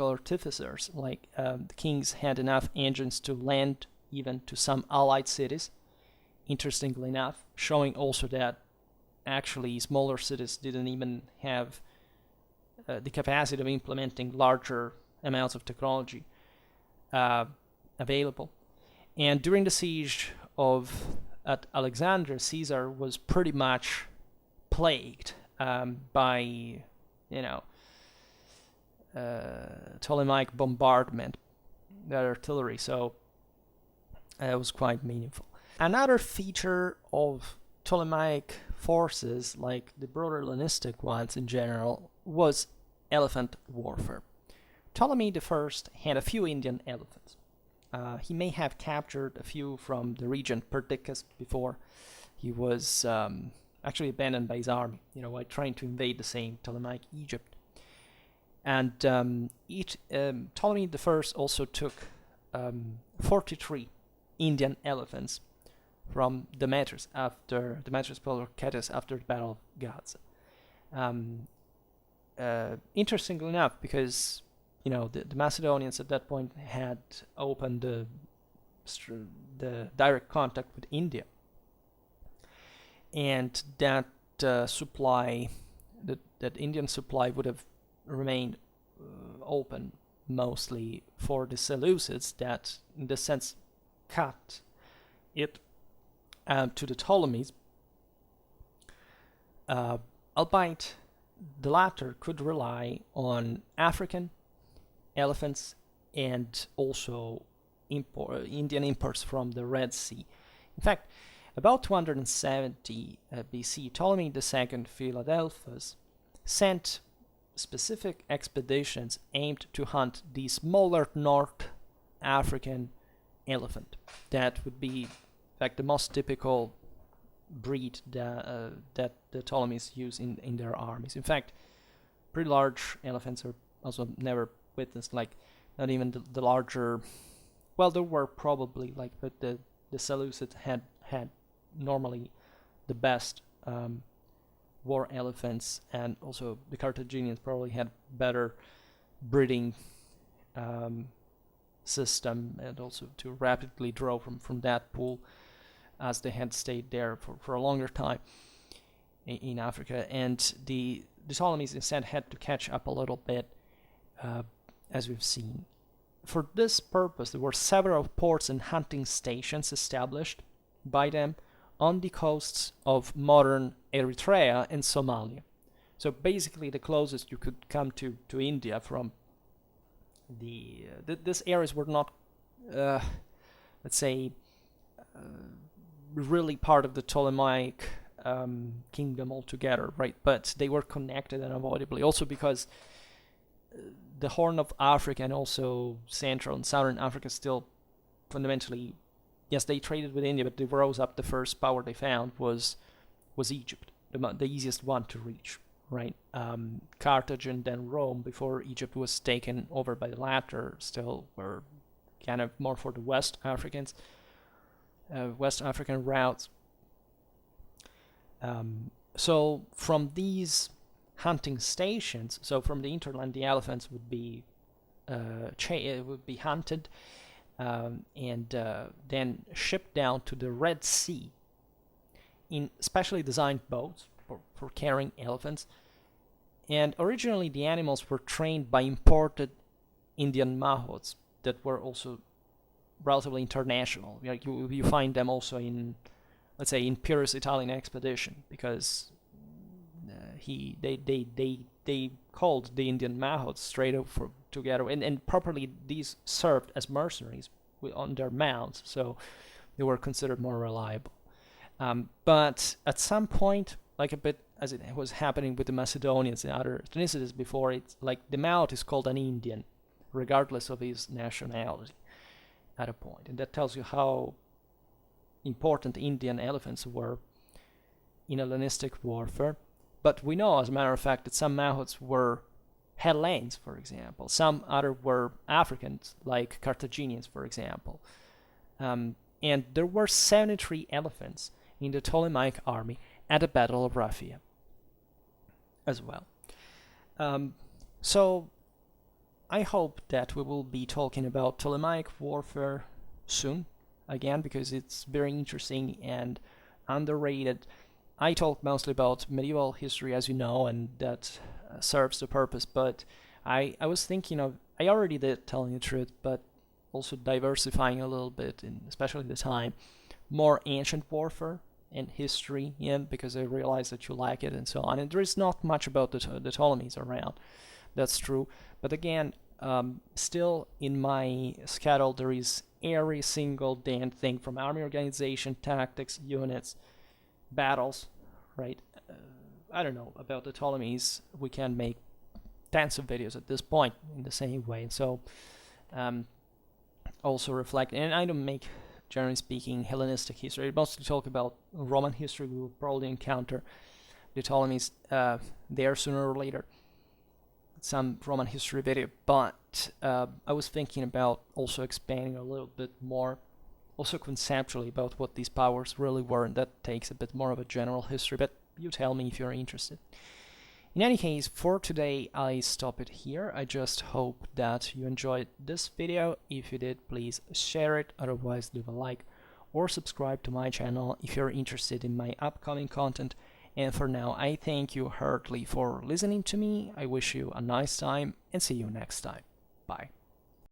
artificers. Like, the kings had enough engines to land even to some allied cities, interestingly enough, showing also that actually smaller cities didn't even have the capacity of implementing larger amounts of technology available. And during the siege at Alexandria, Caesar was pretty much plagued by Ptolemaic bombardment, that artillery. So it was quite meaningful. Another feature of Ptolemaic forces, like the broader Hellenistic ones in general, was elephant warfare. Ptolemy I had a few Indian elephants. he may have captured a few from the region Perdiccas before he was actually abandoned by his army, while trying to invade the same Ptolemaic Egypt. And Ptolemy I also took 43 Indian elephants from Demetrius Poliorcetes after the Battle of Gaza. Interestingly enough, because the Macedonians at that point had opened the direct contact with India, and that supply, that Indian supply, would have remained open mostly for the Seleucids, that in the sense cut it to the Ptolemies, albeit the latter could rely on African elephants and also Indian imports from the Red Sea. In fact, about 270 BC, Ptolemy II Philadelphus sent specific expeditions aimed to hunt the smaller North African elephant. That would be, in fact, the most typical breed that the Ptolemies use in their armies. In fact, pretty large elephants are also never witnessed, like not even the larger. Well, there were probably, but the Seleucids had normally the best war elephants, and also the Carthaginians probably had better breeding system, and also to rapidly draw from that pool, as they had stayed there for a longer time in Africa. And the Ptolemies instead had to catch up a little bit, as we've seen. For this purpose, there were several ports and hunting stations established by them on the coasts of modern Eritrea and Somalia. So basically the closest you could come to India from these areas were not, let's say, really part of the Ptolemaic kingdom altogether, right? But they were connected unavoidably, also because the Horn of Africa and also Central and Southern Africa still fundamentally, yes, they traded with India, but they rose up. The first power they found was Egypt, the easiest one to reach, right? Carthage and then Rome, before Egypt was taken over by the latter, still were kind of more for the West African routes. So from these hunting stations, so from the hinterland, the elephants would be hunted and then shipped down to the Red Sea in specially designed boats for carrying elephants. And originally the animals were trained by imported Indian mahouts that were also relatively international. You find them also in, let's say, in Pyrrhus' Italian expedition, because they called the Indian mahouts straight up together, and properly these served as mercenaries on their mounts, so they were considered more reliable. But at some point, like a bit as it was happening with the Macedonians and other ethnicities before, it's like the mahout is called an Indian, regardless of his nationality at a point. And that tells you how important Indian elephants were in Hellenistic warfare. But we know, as a matter of fact, that some mahouts were Hellenes, for example. Some other were Africans, like Carthaginians, for example. And there were 73 elephants in the Ptolemaic army at the Battle of Raphia as well. So I hope that we will be talking about Ptolemaic warfare soon again, because it's very interesting and underrated. I talk mostly about medieval history, as you know, and that serves the purpose, but I was thinking of, I already did, telling the truth, but also diversifying a little bit, in especially the time, more ancient warfare and history, because I realize that you like it and so on. And there is not much about the Ptolemies around, that's true. But again, still in my schedule there is every single damn thing, from army organization, tactics, units, battles, right? I don't know, about the Ptolemies, we can make tons of videos at this point in the same way. So also reflect, and I don't make, generally speaking, Hellenistic history. I mostly talk about Roman history. We will probably encounter the Ptolemies there sooner or later, some Roman history video, but I was thinking about also expanding a little bit more, also conceptually, about what these powers really were, and that takes a bit more of a general history, but you tell me if you're interested. In any case, for today I stop it here. I just hope that you enjoyed this video. If you did, please share it, otherwise leave a like or subscribe to my channel if you're interested in my upcoming content. And for now, I thank you heartily for listening to me. I wish you a nice time and see you next time. Bye.